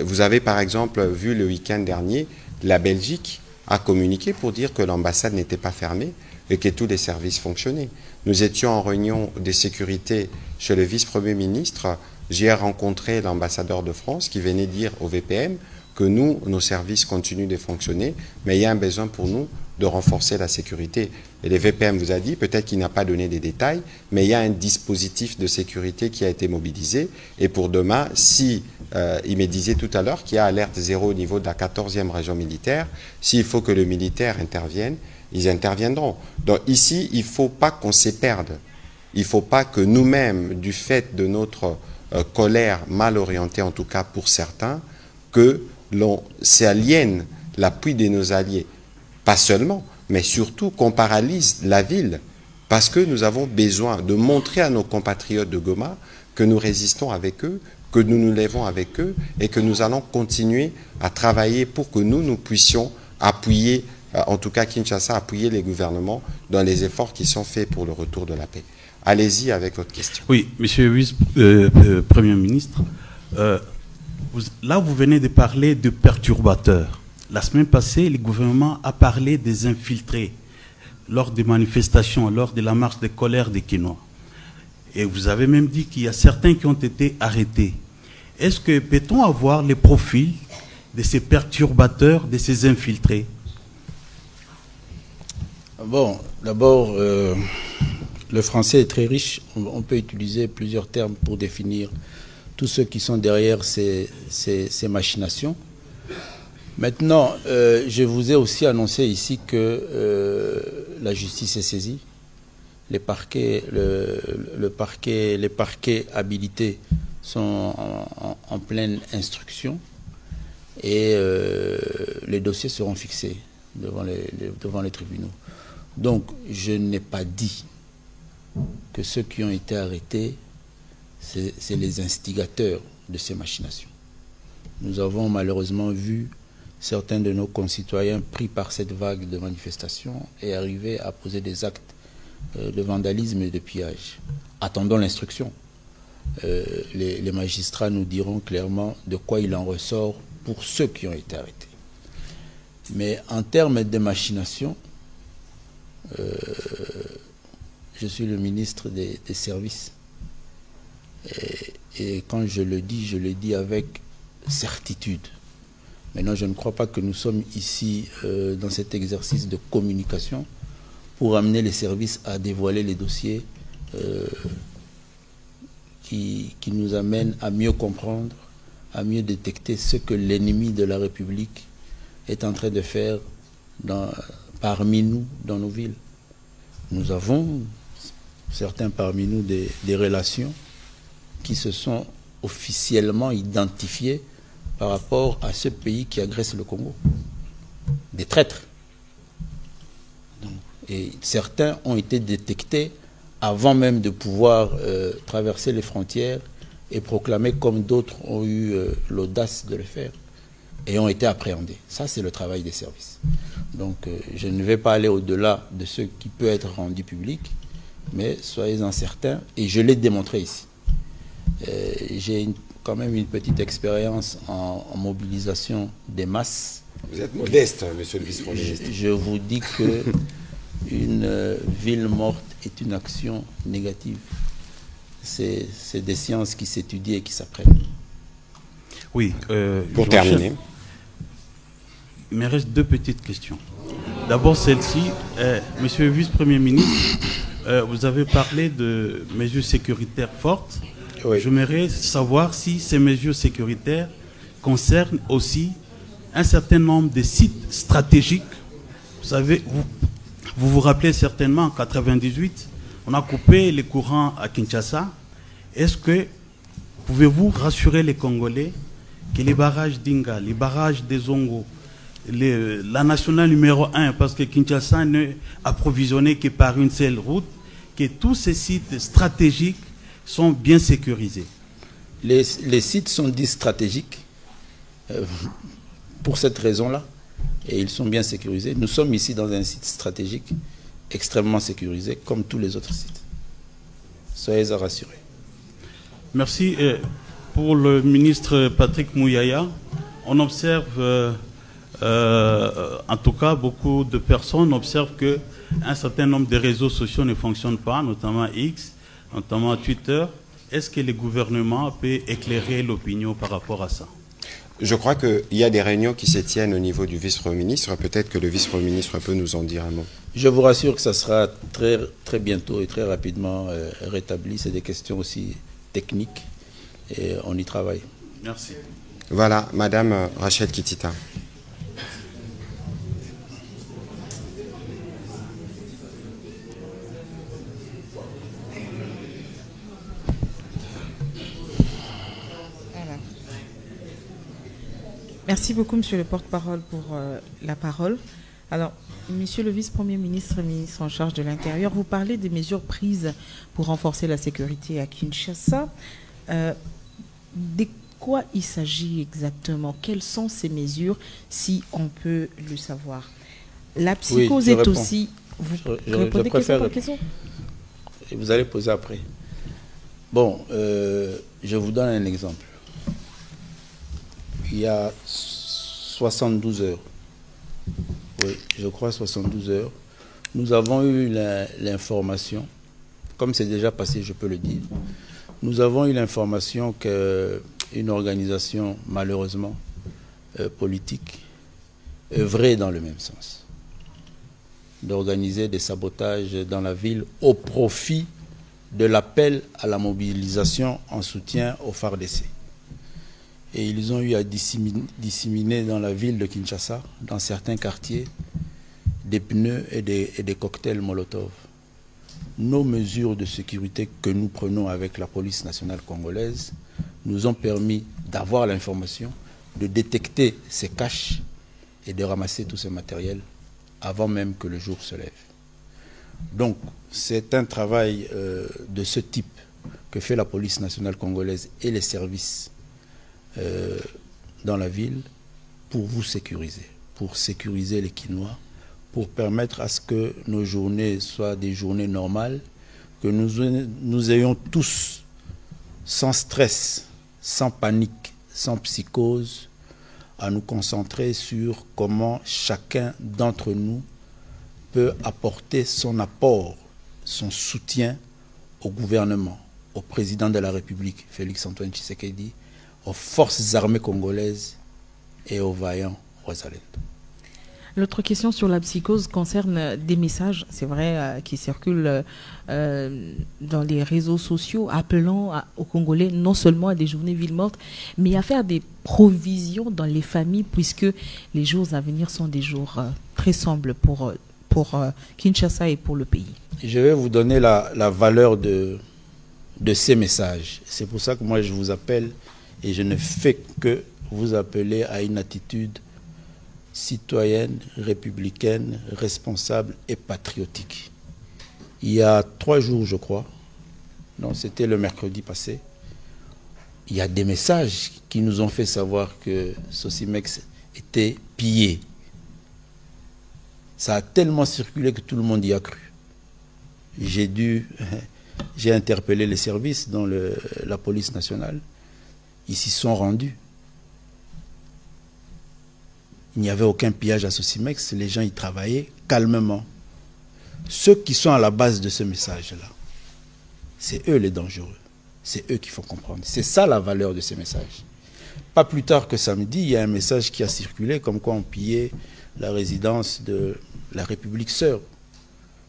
Vous avez par exemple vu le week-end dernier, la Belgique a communiqué pour dire que l'ambassade n'était pas fermée et que tous les services fonctionnaient. Nous étions en réunion de sécurité chez le vice-premier ministre. J'ai rencontré l'ambassadeur de France qui venait dire au VPM que nous, nos services continuent de fonctionner, mais il y a un besoin pour nous de renforcer la sécurité. Et le VPM vous a dit, peut-être qu'il n'a pas donné des détails, mais il y a un dispositif de sécurité qui a été mobilisé. Et pour demain, si il me disait tout à l'heure qu'il y a alerte zéro au niveau de la 14e région militaire, s'il faut que le militaire intervienne, ils interviendront. Donc ici, il ne faut pas qu'on se perde. Il ne faut pas que nous-mêmes, du fait de notre colère mal orientée, en tout cas pour certains, que l'on s'aliène l'appui de nos alliés. Pas seulement, mais surtout qu'on paralyse la ville, parce que nous avons besoin de montrer à nos compatriotes de Goma que nous résistons avec eux, que nous nous lèvons avec eux et que nous allons continuer à travailler pour que nous puissions appuyer, en tout cas Kinshasa, appuyer les gouvernements dans les efforts qui sont faits pour le retour de la paix. Allez-y avec votre question. Oui, monsieur le vice-premier ministre, là vous venez de parler de perturbateurs. La semaine passée, le gouvernement a parlé des infiltrés lors des manifestations, lors de la marche de colère des Kinois. Et vous avez même dit qu'il y a certains qui ont été arrêtés. Est-ce que peut-on avoir les profils de ces perturbateurs, de ces infiltrés? Bon, d'abord, le français est très riche. On peut utiliser plusieurs termes pour définir tous ceux qui sont derrière ces machinations. Maintenant, je vous ai aussi annoncé ici que la justice est saisie. Les parquets habilités sont en pleine instruction et les dossiers seront fixés devant les tribunaux. Donc, je n'ai pas dit que ceux qui ont été arrêtés, c'est les instigateurs de ces machinations. Nous avons malheureusement vu certains de nos concitoyens pris par cette vague de manifestations et arriver à poser des actes de vandalisme et de pillage. Attendons l'instruction. Les magistrats nous diront clairement de quoi il en ressort pour ceux qui ont été arrêtés. Mais en termes de machination, je suis le ministre des services. Et quand je le dis avec certitude. Maintenant, je ne crois pas que nous sommes ici dans cet exercice de communication pour amener les services à dévoiler les dossiers qui nous amènent à mieux comprendre, à mieux détecter ce que l'ennemi de la République est en train de faire parmi nous, dans nos villes. Nous avons, certains parmi nous, des relations qui se sont officiellement identifiées par rapport à ce pays qui agresse le Congo. Des traîtres. Et certains ont été détectés avant même de pouvoir traverser les frontières et proclamer comme d'autres ont eu l'audace de le faire et ont été appréhendés. Ça, c'est le travail des services. Donc, je ne vais pas aller au-delà de ce qui peut être rendu public, mais soyez-en certains, et je l'ai démontré ici. J'ai quand même une petite expérience en mobilisation des masses. Vous êtes modeste, monsieur le vice-premier ministre. Je vous dis que une ville morte est une action négative. C'est des sciences qui s'étudient et qui s'apprennent. Oui. Pour terminer. Il me reste deux petites questions. D'abord celle-ci. Monsieur le vice-premier ministre, vous avez parlé de mesures sécuritaires fortes. Oui. J'aimerais savoir si ces mesures sécuritaires concernent aussi un certain nombre de sites stratégiques. Vous savez, vous vous rappelez certainement, en 1998, on a coupé les courants à Kinshasa. Est-ce que pouvez-vous rassurer les Congolais que les barrages d'Inga, les barrages des Zongo, la nationale numéro 1, parce que Kinshasa n'est approvisionné que par une seule route, que tous ces sites stratégiques sont bien sécurisés. Les sites sont dits stratégiques pour cette raison-là, et ils sont bien sécurisés. Nous sommes ici dans un site stratégique extrêmement sécurisé, comme tous les autres sites. Soyez rassurés. Merci. Pour le ministre Patrick Mouyaya, on observe, en tout cas, beaucoup de personnes observent qu'un certain nombre de réseaux sociaux ne fonctionnent pas, notamment X, notamment Twitter. Est-ce que le gouvernement peut éclairer l'opinion par rapport à ça? Je crois qu'il y a des réunions qui se tiennent au niveau du vice-premier ministre. Peut-être que le vice-premier ministre peut nous en dire un mot. Je vous rassure que ça sera très, très bientôt et très rapidement rétabli. C'est des questions aussi techniques et on y travaille. Merci. Voilà, Madame Rachel Kitita. Merci beaucoup, Monsieur le porte-parole, pour la parole. Alors, Monsieur le vice-premier ministre, ministre en charge de l'Intérieur, vous parlez des mesures prises pour renforcer la sécurité à Kinshasa. De quoi il s'agit exactement? Quelles sont ces mesures, si on peut le savoir? La psychose est aussi... Vous répondez question par question? Et vous allez poser après. Bon, je vous donne un exemple. Il y a 72 heures, oui, je crois 72 heures, nous avons eu l'information, comme c'est déjà passé, je peux le dire, nous avons eu l'information qu'une organisation, malheureusement, politique, œuvrait dans le même sens, d'organiser des sabotages dans la ville au profit de l'appel à la mobilisation en soutien au FARDC. Et ils ont eu à disséminer dans la ville de Kinshasa, dans certains quartiers, des pneus et des cocktails Molotov. Nos mesures de sécurité que nous prenons avec la police nationale congolaise nous ont permis d'avoir l'information, de détecter ces caches et de ramasser tout ce matériel avant même que le jour se lève. Donc, c'est un travail de ce type que fait la police nationale congolaise et les services dans la ville pour vous sécuriser, pour sécuriser les Kinois, pour permettre à ce que nos journées soient des journées normales, que nous ayons tous, sans stress, sans panique, sans psychose, à nous concentrer sur comment chacun d'entre nous peut apporter son apport, son soutien au gouvernement, au président de la République, Félix-Antoine Tshisekedi, aux forces armées congolaises et aux vaillants Rwazalendo. L'autre question sur la psychose concerne des messages, c'est vrai, qui circulent dans les réseaux sociaux, appelant aux Congolais non seulement à des journées villes mortes, mais à faire des provisions dans les familles, puisque les jours à venir sont des jours très sombres pour Kinshasa et pour le pays. Je vais vous donner la valeur de ces messages. C'est pour ça que moi je vous appelle et je ne fais que vous appeler à une attitude citoyenne, républicaine, responsable et patriotique. Il y a 3 jours, je crois, non, c'était le mercredi passé, il y a des messages qui nous ont fait savoir que Sosimex était pillé. Ça a tellement circulé que tout le monde y a cru. J'ai interpellé les services dans la police nationale. Ils s'y sont rendus. Il n'y avait aucun pillage à Sosimex. Les gens y travaillaient calmement. Ceux qui sont à la base de ce message-là, c'est eux les dangereux. C'est eux qu'il faut comprendre. C'est ça la valeur de ces messages. Pas plus tard que samedi, il y a un message qui a circulé comme quoi on pillait la résidence de la République sœur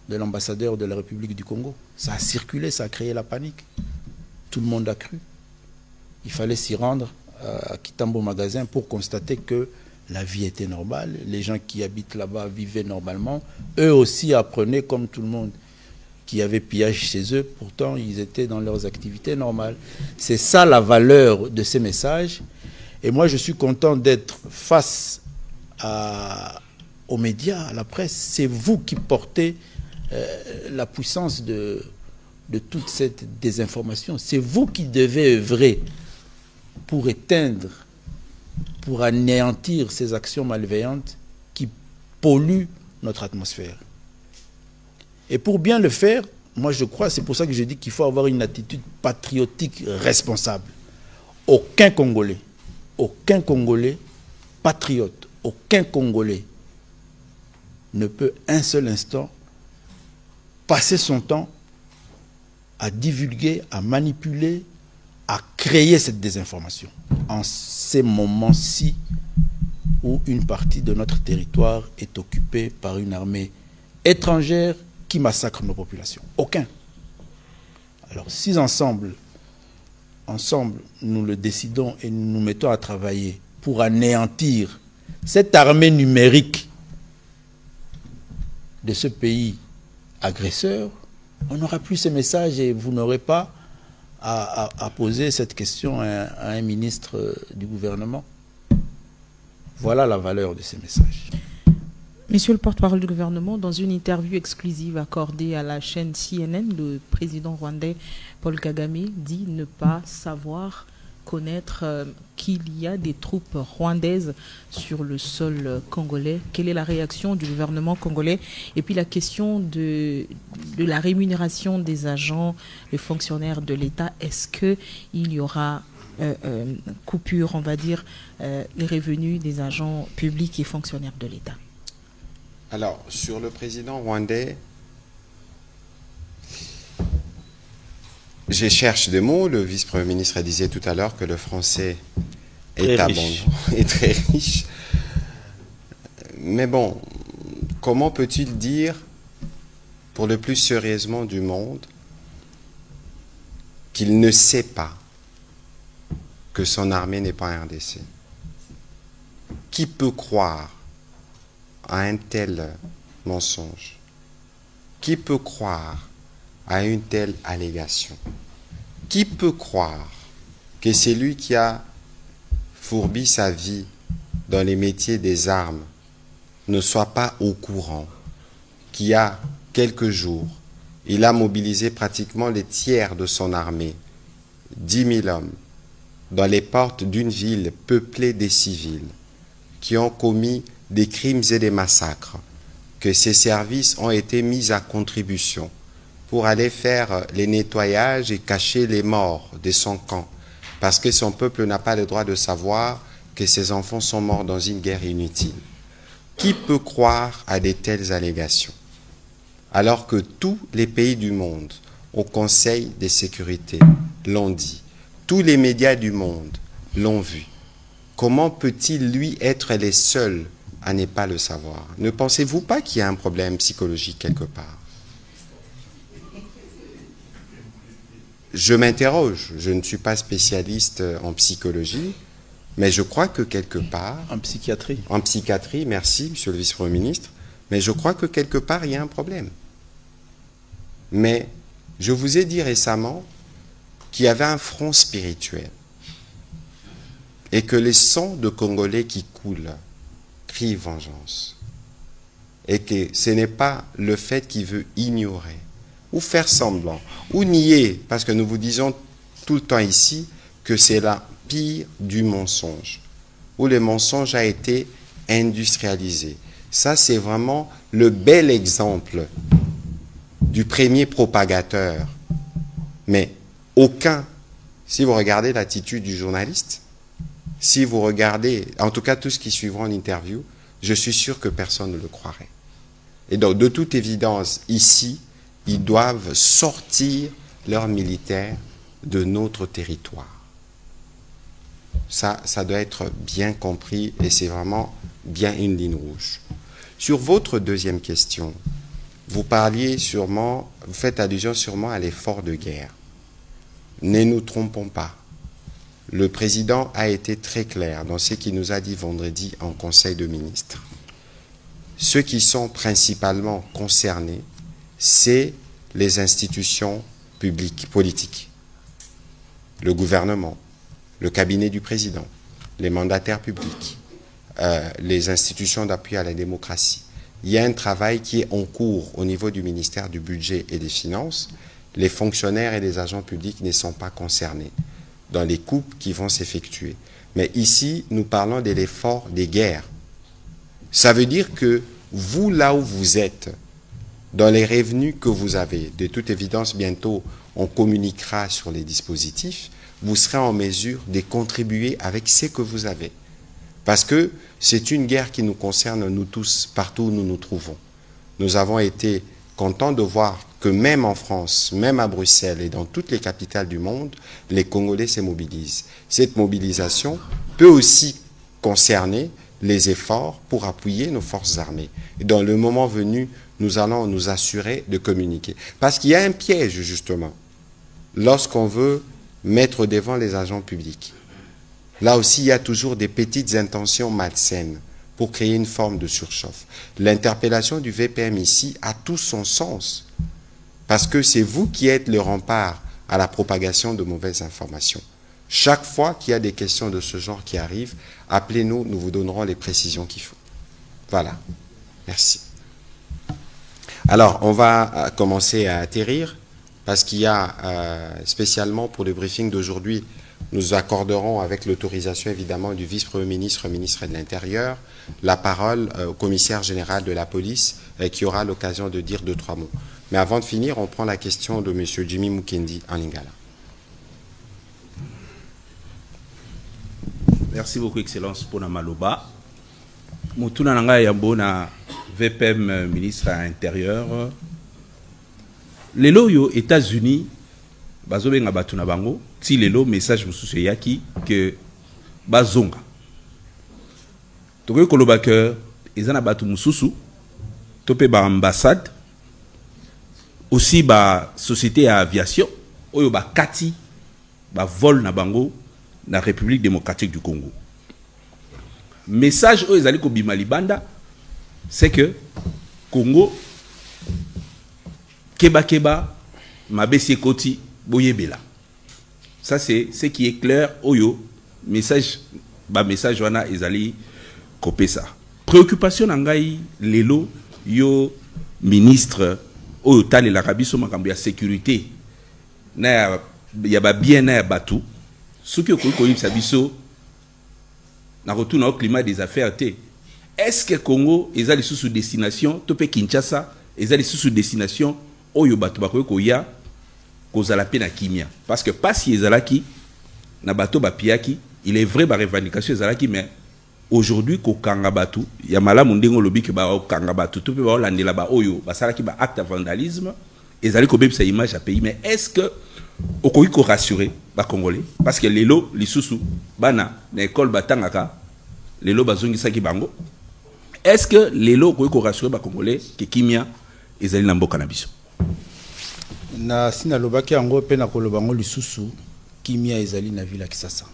de l'ambassadeur de la République du Congo. Ça a circulé, ça a créé la panique. Tout le monde a cru. Il fallait s'y rendre à Kitambo Magasin pour constater que la vie était normale. Les gens qui habitent là-bas vivaient normalement. Eux aussi apprenaient, comme tout le monde, qu'il y avait pillage chez eux. Pourtant, ils étaient dans leurs activités normales. C'est ça la valeur de ces messages. Et moi, je suis content d'être face aux médias, à la presse. C'est vous qui portez la puissance de toute cette désinformation. C'est vous qui devez œuvrer pour éteindre, pour anéantir ces actions malveillantes qui polluent notre atmosphère. Et pour bien le faire, moi je crois, c'est pour ça que je dis qu'il faut avoir une attitude patriotique responsable. Aucun Congolais patriote, aucun Congolais ne peut un seul instant passer son temps à divulguer, à manipuler, à créer cette désinformation. En ces moments-ci où une partie de notre territoire est occupée par une armée étrangère qui massacre nos populations. Aucun. Alors si ensemble, nous le décidons et nous nous mettons à travailler pour anéantir cette armée numérique de ce pays agresseur, on n'aura plus ces messages et vous n'aurez pas à poser cette question à un ministre du gouvernement. Voilà la valeur de ces messages. Monsieur le porte-parole du gouvernement, dans une interview exclusive accordée à la chaîne CNN, le président rwandais Paul Kagame dit ne pas savoir connaître qu'il y a des troupes rwandaises sur le sol congolais. Quelle est la réaction du gouvernement congolais? Et puis la question de la rémunération des agents, les fonctionnaires de l'État, est-ce qu'il y aura coupure, on va dire, les revenus des agents publics et fonctionnaires de l'État? Alors, sur le président rwandais, je cherche des mots. Le vice-premier ministre disait tout à l'heure que le français est abondant et très riche. Mais bon, comment peut-il dire, pour le plus sérieusement du monde, qu'il ne sait pas que son armée n'est pas un RDC? Qui peut croire à un tel mensonge? Qui peut croire à une telle allégation? Qui peut croire que c'est lui qui a fourbi sa vie dans les métiers des armes ne soit pas au courant qu'il y a quelques jours, il a mobilisé pratiquement les tiers de son armée, 10 000 hommes, dans les portes d'une ville peuplée des civils, qui ont commis des crimes et des massacres, que ces services ont été mis à contribution pour aller faire les nettoyages et cacher les morts de son camp, parce que son peuple n'a pas le droit de savoir que ses enfants sont morts dans une guerre inutile. Qui peut croire à de telles allégations, alors que tous les pays du monde, au Conseil de sécurité, l'ont dit, tous les médias du monde l'ont vu? Comment peut-il, lui, être les seuls à ne pas le savoir? Ne pensez-vous pas qu'il y a un problème psychologique quelque part? Je m'interroge, je ne suis pas spécialiste en psychologie, mais je crois que quelque part... En psychiatrie. En psychiatrie, merci, monsieur le vice-premier ministre, mais je crois que quelque part, il y a un problème. Mais je vous ai dit récemment qu'il y avait un front spirituel et que les sangs de Congolais qui coulent crient vengeance. Et que ce n'est pas le fait qu'il veut ignorer ou faire semblant, ou nier, parce que nous vous disons tout le temps ici que c'est la pire du mensonge, où le mensonge a été industrialisé. Ça, c'est vraiment le bel exemple du premier propagateur. Mais aucun, si vous regardez l'attitude du journaliste, si vous regardez, en tout cas tout ce qui suivra en interview, je suis sûr que personne ne le croirait. Et donc, de toute évidence, ici, ils doivent sortir leurs militaires de notre territoire. Ça doit être bien compris et c'est vraiment bien une ligne rouge. Sur votre deuxième question, vous parliez sûrement, vous faites allusion sûrement à l'effort de guerre. Ne nous trompons pas. Le président a été très clair dans ce qu'il nous a dit vendredi en Conseil de ministres. Ceux qui sont principalement concernés, c'est les institutions publiques, politiques, le gouvernement, le cabinet du président, les mandataires publics, les institutions d'appui à la démocratie. Il y a un travail qui est en cours au niveau du ministère du Budget et des Finances. Les fonctionnaires et les agents publics ne sont pas concernés dans les coupes qui vont s'effectuer. Mais ici, nous parlons de l'effort des guerres. Ça veut dire que vous, là où vous êtes, dans les revenus que vous avez, de toute évidence, bientôt, on communiquera sur les dispositifs, vous serez en mesure de contribuer avec ce que vous avez. Parce que c'est une guerre qui nous concerne, nous tous, partout où nous nous trouvons. Nous avons été contents de voir que même en France, même à Bruxelles et dans toutes les capitales du monde, les Congolais se mobilisent. Cette mobilisation peut aussi concerner les efforts pour appuyer nos forces armées. Et dans le moment venu, nous allons nous assurer de communiquer. Parce qu'il y a un piège, justement, lorsqu'on veut mettre devant les agents publics. Là aussi, il y a toujours des petites intentions malsaines pour créer une forme de surchauffe. L'interpellation du VPM ici a tout son sens, parce que c'est vous qui êtes le rempart à la propagation de mauvaises informations. Chaque fois qu'il y a des questions de ce genre qui arrivent, appelez-nous, nous vous donnerons les précisions qu'il faut. Voilà. Merci. Alors, on va commencer à atterrir, parce qu'il y a, spécialement pour le briefing d'aujourd'hui, nous accorderons, avec l'autorisation évidemment du vice-premier ministre, ministre de l'Intérieur, la parole au commissaire général de la police, qui aura l'occasion de dire 2-3 mots. Mais avant de finir, on prend la question de M. Jimmy Mukendi en Lingala. Merci beaucoup, Excellence, pour la maloba. Moutuna nanga yambo na VPM ministre à l'Intérieur. Les lois aux États-Unis, bazobenga batu na bango, ti lelo message mususu yaki que bazonga. Tokoki koloba que ezana batu mususu, topé ba ambassade, aussi ba société à aviation, oyo ba kati, ba vol na bango na République démocratique du Congo. Message oyo ezali ko bima libanda, c'est que Congo keba mabesi koti boyebela. Ça c'est ce qui est clair oyo message wana ezali kopé ça. Préoccupation nangai lelo yo ministre oyo tali la kabiso makambo ya sécurité na ya ba bien na batu soki ko yibisa biso na retourne au climat des affaires té. Est-ce que Congo ezali sous destination topé Kinshasa ezali sous destination oyo batu bakoy ko ya kozala pe na kimia parce que pas si ezalaki na bato bapiaki il est vrai ba revendication ezalaki mais aujourd'hui ko kanga batu ya malamu ndengo lobi ke ba kanga batu to pe ba landela ba oyo basalaki ba acte de vandalisme ezali ko bebisa image à pays mais est-ce que okoki ko rassurer ba congolais parce que lelo lisusu bana na école batangaka lelo bazongisa ki bango est-ce que lelo okoki ko rassurer ba congolais ke kimia ezali na mboka na biso na sina lobaki yango pe na koloba ngo lisusu kimia ezali na ville ya Kisasa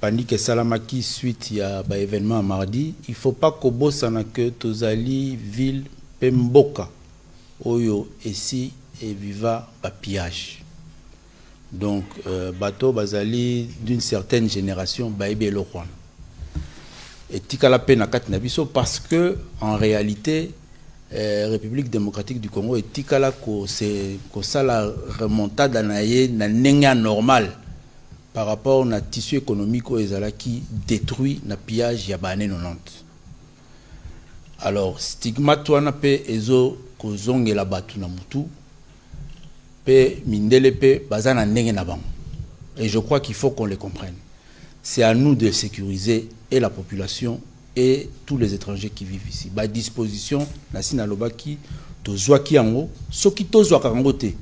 panique salamaki suite ya ba événement mardi il faut pas kobosana que tozali ville pe mboka oyo esi et viva ba pillage donc bateau bazali d'une certaine génération baïbe lo kwana et tikala pe na kati na biso parce que en réalité République démocratique du Congo et tikala ko ça la remontada na ye na nenga normal par rapport na tissu économique au ezalaki détruit na pillage ya bané 90. Alors stigmate wana pe ezo ko zongela batu na mutu pe mindele pe bazana ndenge na bango et je crois qu'il faut qu'on les comprenne. C'est à nous de sécuriser et la population et tous les étrangers qui vivent ici. Ba disposition na sina lobaki tozwaki yango soki tozwaka yango te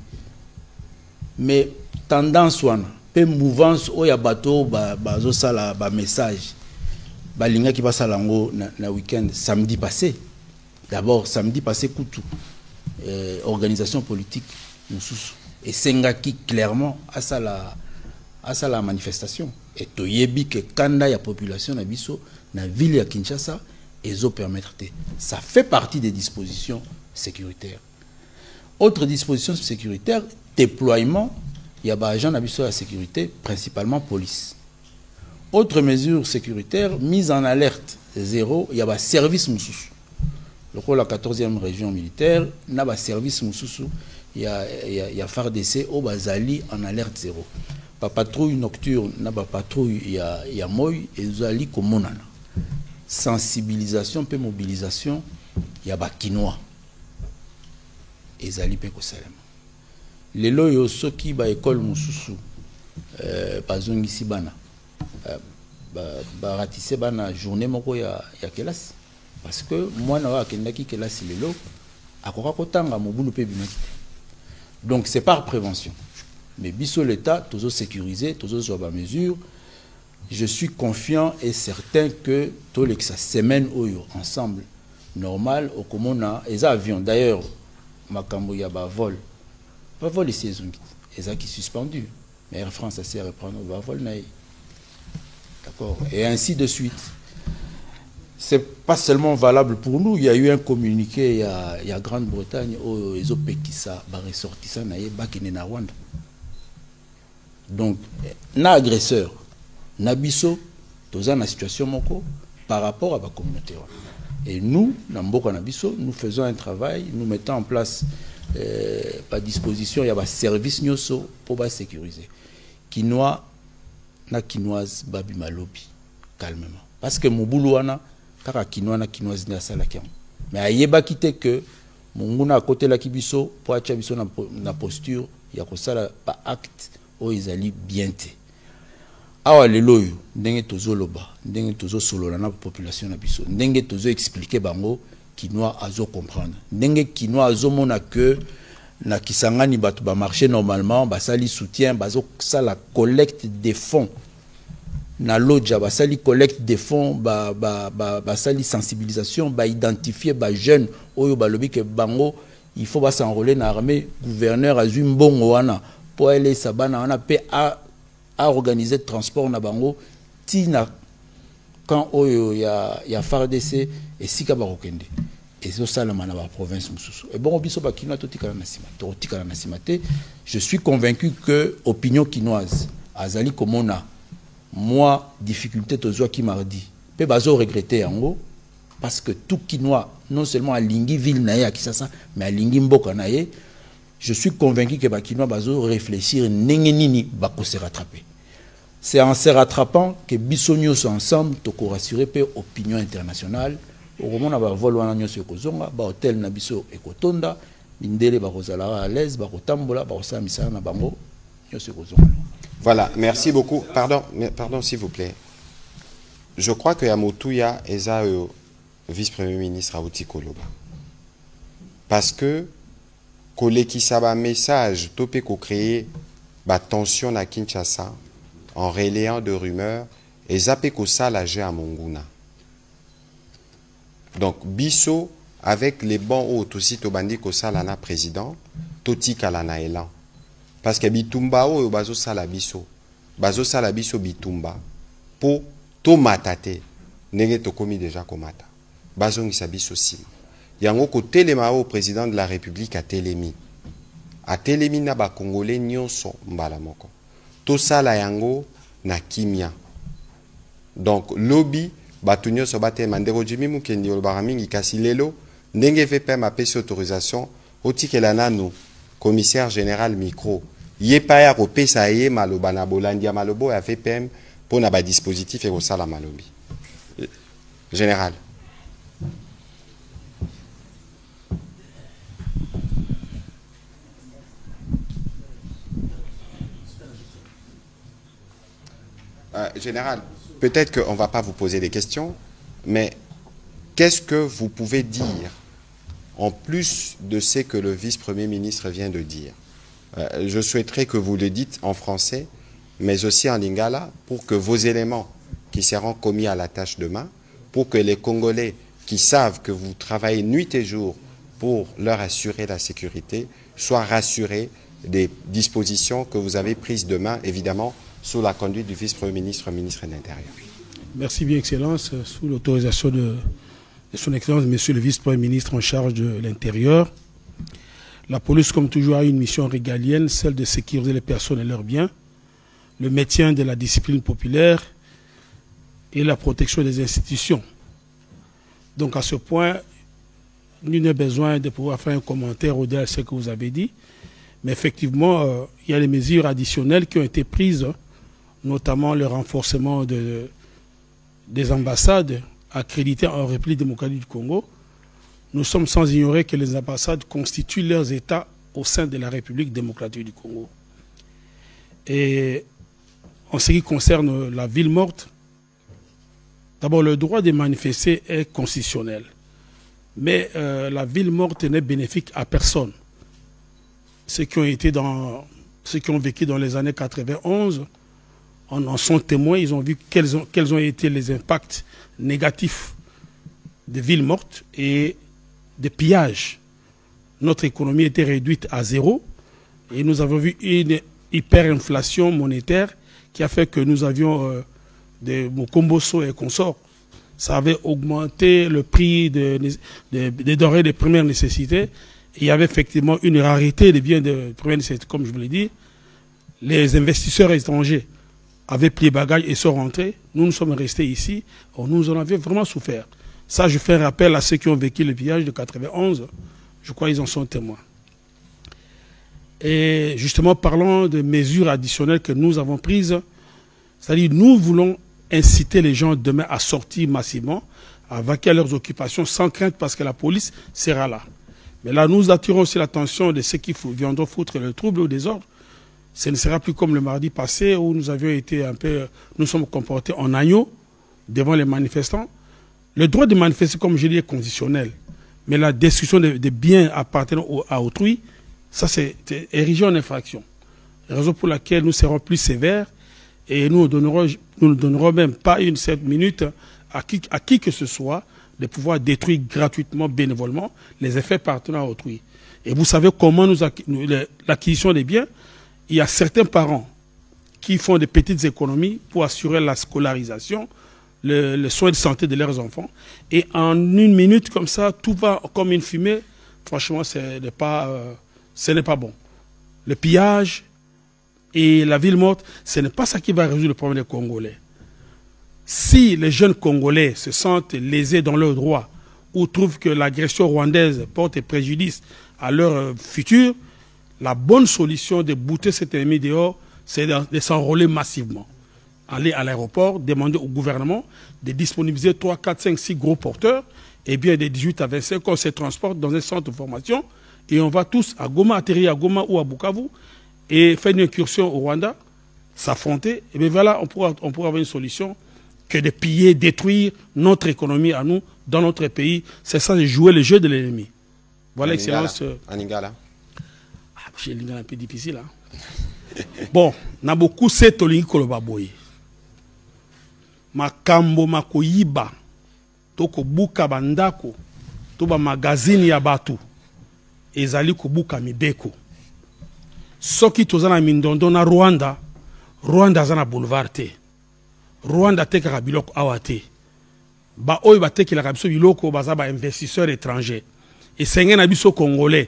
mais tendance wana pe mouvance oya bato bazo sala ba message balinga ki basala yango na week-end samedi passé. D'abord samedi passé kutu organisation politique mususu et sengaki clairement à ça la manifestation et toyebi que kanda ya population na biso na ville ya Kinshasa ezo permettre ça fait partie des dispositions sécuritaires. Autre disposition sécuritaire, déploiement, il y a des agents de la sécurité, principalement police. Autre mesure sécuritaire, mise en alerte zéro, il y a un service moussous. Le rôle de la 14e région militaire, il y a un service moussous, il y a FARDC au Bazali en alerte zéro. Pas patrouille nocturne, il y a pas patrouille, il y a Moy et Zali comme sensibilisation et mobilisation, il y a Bakinois. Et Zali Peko Salem. Les loyaux, ceux qui ba école moussou, bazongi si bana. Ratissé bana journée moko ya kelas parce que moi na kendaki kelas lelo akoka kotanga mobulu pe bimaki. Donc c'est par prévention. Mais biso l'état toujours sécurisé, toujours sur la mesure. Je suis confiant et certain que tous les semaine oyo ensemble normal au komona les avions d'ailleurs makambo ya ba vol ici les qui suspendu mais Air France a s'est reprendre ba vol na. D'accord. Et ainsi de suite. C'est pas seulement valable pour nous. Il y a eu un communiqué, il y a Grande-Bretagne, où ils ont pékissa, ressortissant, na Rwanda. Donc, na agresseur, na biso, tous en situation moko par rapport à la communauté. Et nous, na mboka na biso, nous faisons un travail, nous mettons en place par disposition, il y a un service nyoso pour sécuriser. Quinoa na quinoise babi malobi calmement parce que mon boulot wana kaka quinoa na quinoise na sala kiam mais ayeba kité que monguna à côté la kibiso pour acha biso na posture ya ko sala pas acte o izali bienté awa leloyo ndenge tozoloba ndenge tozosolola na population na biso ndenge tozo expliquer bango quinoa azo comprendre ndenge quinoa azo mona que na kisangani batu ba marché normalement ba sali soutien bazo sala collecte des fonds na lodja ba sali collecte des fonds ba sali sensibilisation ba identifier ba jeunes oyo ba lobi ke bango il faut ba s'enrôler na armée gouverneur azui mbongo wana pour aller sabana wana pe à organiser transport na bango tina quand oyo ya FARDC et sika ba kokende. Et c'est ça la province moussou. Et bon, je suis convaincu que l'opinion quinoise, Azali Komona, moi, difficulté aux qui m'a dit, peut bazo regretter en haut, parce que tout quinois, non seulement à Lingui ville naïe à Kisasa, mais à Lingui Mboka naïe, je suis convaincu que Bakinois bazo réfléchir, n'engenini bako se rattraper. C'est en se rattrapant que Bissonio sont ensemble, toko rassurer peu opinion internationale. Au moment où on va voler un hôtel na biso ekotonda mindele ba kozala à l'aise ba kotambola ba kosala misala na bango nyoso ekozonga. Voilà, merci beaucoup. Pardon s'il vous plaît. Je crois que Yamotuya eza vice-premier ministre Auti Koloba. Parce que koleki saba message topé ko créer ba tension na Kinshasa en relayant de rumeurs et zappé ko sala jeu à Monguna. Donc, biso, avec les bons hôtes aussi, tobandi ko salana président, toti kalana elan. Parce que bitumba o bazo sala biso bitumba, po to matate, nenge to komi déjà komata. Bazo ngisa biso sim. Yango ko telema o président de la République a telemi. A telemi na ba Congolais nyonso mbala moko. To sala yango na kimia. Donc, lobby, Batunyo Sobate Mandero Jimmy Mukendi Olbaramingi Kasilelo, Ndenge VPM a payé autorisation, Otikelana nous, commissaire général micro, Yepaya Rope Saye Malobana Bolandia Malobo a VPM pour n'a dispositif et au sala Malobi. Général. Général. Peut-être qu'on ne va pas vous poser des questions, mais qu'est-ce que vous pouvez dire en plus de ce que le vice-premier ministre vient de dire? Je souhaiterais que vous le dites en français, mais aussi en lingala, pour que vos éléments qui seront commis à la tâche demain, pour que les Congolais qui savent que vous travaillez nuit et jour pour leur assurer la sécurité, soient rassurés des dispositions que vous avez prises demain, évidemment, sous la conduite du vice-premier ministre, ministre de l'Intérieur. Merci bien, Excellence. Sous l'autorisation de son Excellence, Monsieur le vice-premier ministre en charge de l'Intérieur, la police, comme toujours, a une mission régalienne, celle de sécuriser les personnes et leurs biens, le maintien de la discipline populaire, et la protection des institutions. Donc à ce point, nul n'a besoin de pouvoir faire un commentaire au-delà de ce que vous avez dit. Mais effectivement, il y a les mesures additionnelles qui ont été prises, notamment le renforcement des ambassades accréditées en République démocratique du Congo. Nous sommes sans ignorer que les ambassades constituent leurs États au sein de la République démocratique du Congo. Et en ce qui concerne la ville morte, d'abord le droit de manifester est constitutionnel. Mais la ville morte n'est bénéfique à personne. Ceux qui ont vécu dans les années 91 en sont témoins, ils ont vu quels ont été les impacts négatifs des villes mortes et des pillages. Notre économie était réduite à zéro et nous avons vu une hyperinflation monétaire qui a fait que nous avions des Mokomboso et consorts. Ça avait augmenté le prix des denrées de première nécessité. Il y avait effectivement une rareté des biens de première nécessité, comme je vous l'ai dit. Les investisseurs étrangers avaient plié bagages et sont rentrés. Nous sommes restés ici. Nous en avions vraiment souffert. Ça, je fais un rappel à ceux qui ont vécu le pillage de 91. Je crois qu'ils en sont témoins. Et justement, parlons de mesures additionnelles que nous avons prises. C'est-à-dire, nous voulons inciter les gens demain à sortir massivement, à vaquer à leurs occupations sans crainte parce que la police sera là. Mais là, nous attirons aussi l'attention de ceux qui viendront foutre le trouble ou des ordres. Ce ne sera plus comme le mardi passé où nous avions été nous sommes comportés en agneau devant les manifestants. Le droit de manifester, comme je l'ai dit, est conditionnel. Mais la destruction des biens appartenant à autrui, ça c'est érigé en infraction. Raison pour laquelle nous serons plus sévères et nous ne donnerons même pas une certaine minute à qui que ce soit de pouvoir détruire gratuitement, bénévolement, les effets appartenant à autrui. Et vous savez comment l'acquisition des biens, il y a certains parents qui font des petites économies pour assurer la scolarisation, le soin de santé de leurs enfants. Et en une minute comme ça, tout va comme une fumée. Franchement, ce n'est pas bon. Le pillage et la ville morte, ce n'est pas ça qui va résoudre le problème des Congolais. Si les jeunes Congolais se sentent lésés dans leurs droits ou trouvent que l'agression rwandaise porte préjudice à leur futur, la bonne solution de bouter cet ennemi dehors, c'est de s'enrôler massivement. Aller à l'aéroport, demander au gouvernement de disponibiliser 3, 4, 5, 6 gros porteurs, et bien de 18 à 25, on se transporte dans un centre de formation, et on va tous à Goma, atterrir à Goma ou à Bukavu, et faire une incursion au Rwanda, s'affronter, et bien voilà, on pourra avoir une solution que de piller, détruire notre économie à nous, dans notre pays. C'est ça, de jouer le jeu de l'ennemi. Voilà, Excellence. Aningala. J'ai l'ingala un peu difficile, hein. Bon, na beaucoup c'est tolingi kolobaboye. Makambo makoyiba, toko buka bandako, toba magazine ya batu, ezali kubuka mibeko. Soki tozana mindondo na Rwanda, Rwanda zana boulevard te. Rwanda tekaka biloko awa te. Ba oyo batekelaka biso biloko baza ba investisseurs étrangers. Esenge na biso congolais.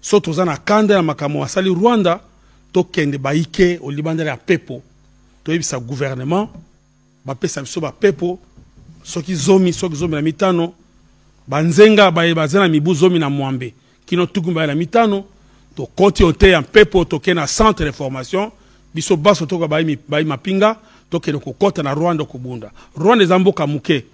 So tozana kanda na makambo asali Rwanda, tokende baike o libanda ya pepo. Toyebisa gouvernement bapesa biso ba pepo soki zomi na mitano banzenga bazana mibu zomi na mwambe kino tukumba na mitano to koti ote ya pepo toke na centre de formation biso baso toka bayi mapinga tokende ko kota na Rwanda kubunda Rwanda ezamboka muke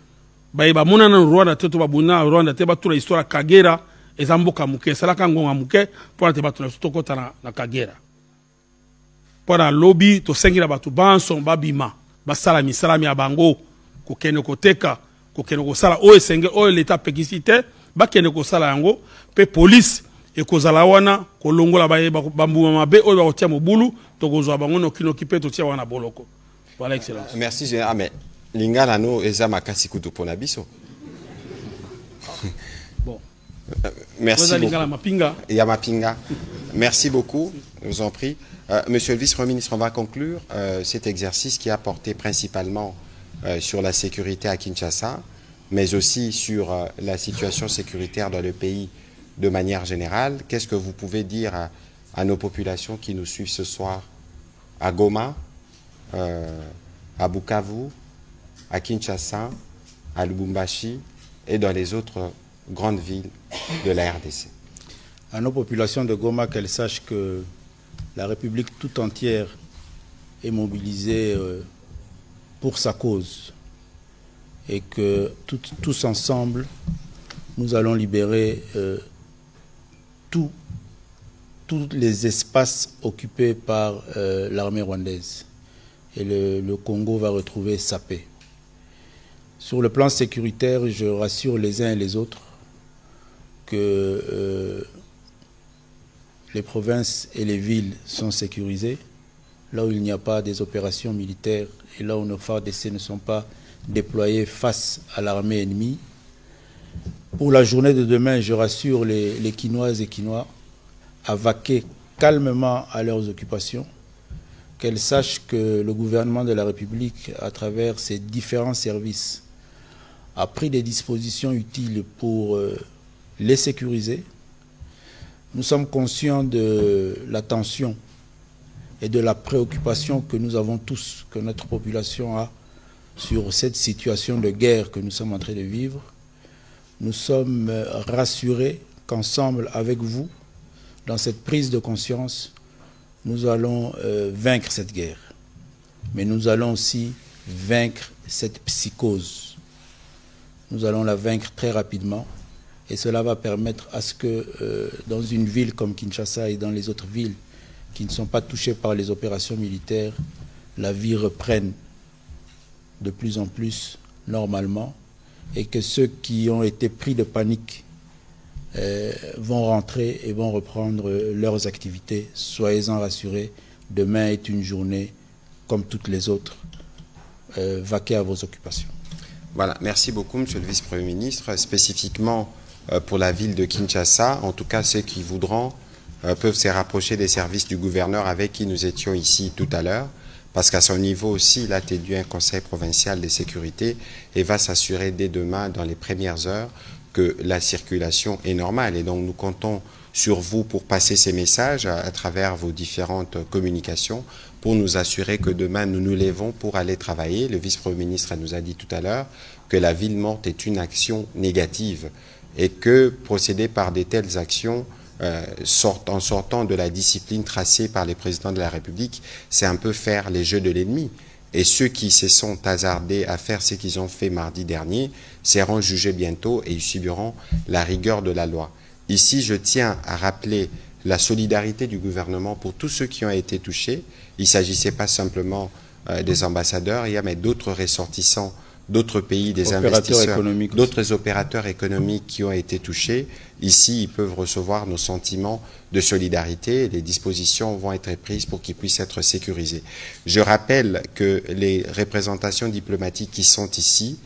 bayi bamona na Rwanda te to babuna Rwanda te batula histoire Kagera ezamboka muke salaka ngonga muke pour te batula to kota na Kagera pour la lobby to sengira batu banso babima basala misalami ya bango kokende koteka kokende kosala o esenge o l'état pekisite bakende kosala yango pe police ekozala wana kolongola bambuma mabe o bakotia mobulu tokozwa bango nokino kipe totia wana boloko. Voilà, Excellence. Merci général. Mais lingala no eza makasi kutu pona biso. Bon. Merci beaucoup. Yamapinga. Merci beaucoup, je vous en prie. Monsieur le vice-premier ministre, on va conclure cet exercice qui a porté principalement sur la sécurité à Kinshasa, mais aussi sur la situation sécuritaire dans le pays de manière générale. Qu'est-ce que vous pouvez dire à nos populations qui nous suivent ce soir à Goma, à Bukavu, à Kinshasa, à Lubumbashi et dans les autres grandes villes de la RDC. À nos populations de Goma, qu'elles sachent que la République tout entière est mobilisée pour sa cause et que tous ensemble, nous allons libérer tous les espaces occupés par l'armée rwandaise. Et le Congo va retrouver sa paix. Sur le plan sécuritaire, je rassure les uns et les autres que les provinces et les villes sont sécurisées. Là où il n'y a pas des opérations militaires et là où nos FARDC ne sont pas déployés face à l'armée ennemie. Pour la journée de demain, je rassure les Quinoises et Quinois à vaquer calmement à leurs occupations, qu'elles sachent que le gouvernement de la République, à travers ses différents services, a pris des dispositions utiles pour les sécuriser. Nous sommes conscients de la tension et de la préoccupation que nous avons tous, que notre population a sur cette situation de guerre que nous sommes en train de vivre. Nous sommes rassurés qu'ensemble, avec vous, dans cette prise de conscience, nous allons vaincre cette guerre. Mais nous allons aussi vaincre cette psychose. Nous allons la vaincre très rapidement. Et cela va permettre à ce que dans une ville comme Kinshasa et dans les autres villes qui ne sont pas touchées par les opérations militaires, la vie reprenne de plus en plus normalement et que ceux qui ont été pris de panique vont rentrer et vont reprendre leurs activités. Soyez-en rassurés, demain est une journée comme toutes les autres. Vaquez à vos occupations. Voilà, merci beaucoup, Monsieur le Vice-Premier ministre. Spécifiquement pour la ville de Kinshasa, en tout cas ceux qui voudront peuvent se rapprocher des services du gouverneur avec qui nous étions ici tout à l'heure, parce qu'à son niveau aussi, il a tenu un conseil provincial de sécurité et va s'assurer dès demain, dans les premières heures, que la circulation est normale. Et donc nous comptons sur vous pour passer ces messages à travers vos différentes communications pour nous assurer que demain nous nous lèvons pour aller travailler. Le vice-premier ministre nous a dit tout à l'heure que la ville morte est une action négative et que procéder par de telles actions en sortant de la discipline tracée par les présidents de la République, c'est un peu faire les jeux de l'ennemi. Et ceux qui se sont hasardés à faire ce qu'ils ont fait mardi dernier seront jugés bientôt et ils subiront la rigueur de la loi. Ici, je tiens à rappeler la solidarité du gouvernement pour tous ceux qui ont été touchés. Il ne s'agissait pas simplement des ambassadeurs, il y a mais d'autres ressortissants, d'autres pays, des investisseurs, d'autres opérateurs économiques qui ont été touchés. Ici, ils peuvent recevoir nos sentiments de solidarité et les dispositions vont être prises pour qu'ils puissent être sécurisés. Je rappelle que les représentations diplomatiques qui sont ici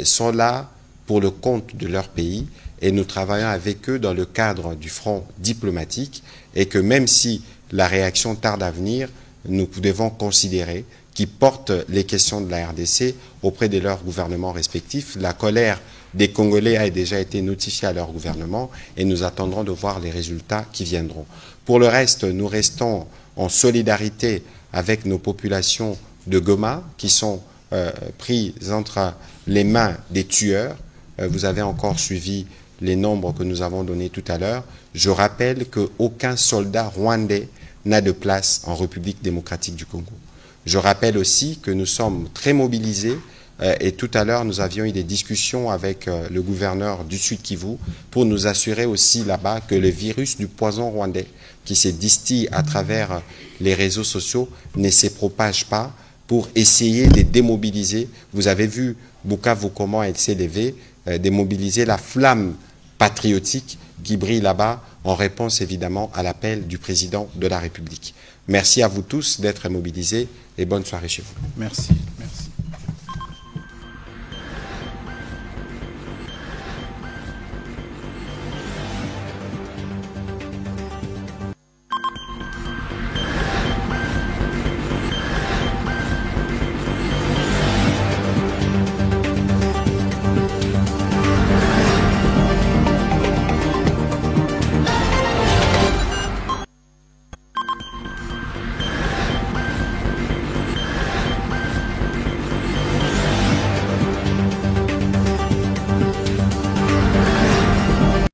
sont là pour le compte de leur pays et nous travaillons avec eux dans le cadre du front diplomatique et que même si la réaction tarde à venir, nous devons considérer qui portent les questions de la RDC auprès de leurs gouvernements respectifs. La colère des Congolais a déjà été notifiée à leur gouvernement et nous attendrons de voir les résultats qui viendront. Pour le reste, nous restons en solidarité avec nos populations de Goma qui sont prises entre les mains des tueurs. Vous avez encore suivi les nombres que nous avons donnés tout à l'heure. Je rappelle qu'aucun soldat rwandais n'a de place en République démocratique du Congo. Je rappelle aussi que nous sommes très mobilisés et tout à l'heure nous avions eu des discussions avec le gouverneur du Sud Kivu pour nous assurer aussi là-bas que le virus du poison rwandais qui se distille à travers les réseaux sociaux ne se propage pas pour essayer de démobiliser. Vous avez vu Bukavu comment elle s'est levée, démobiliser la flamme patriotique qui brille là-bas en réponse évidemment à l'appel du président de la République. Merci à vous tous d'être mobilisés et bonne soirée chez vous. Merci.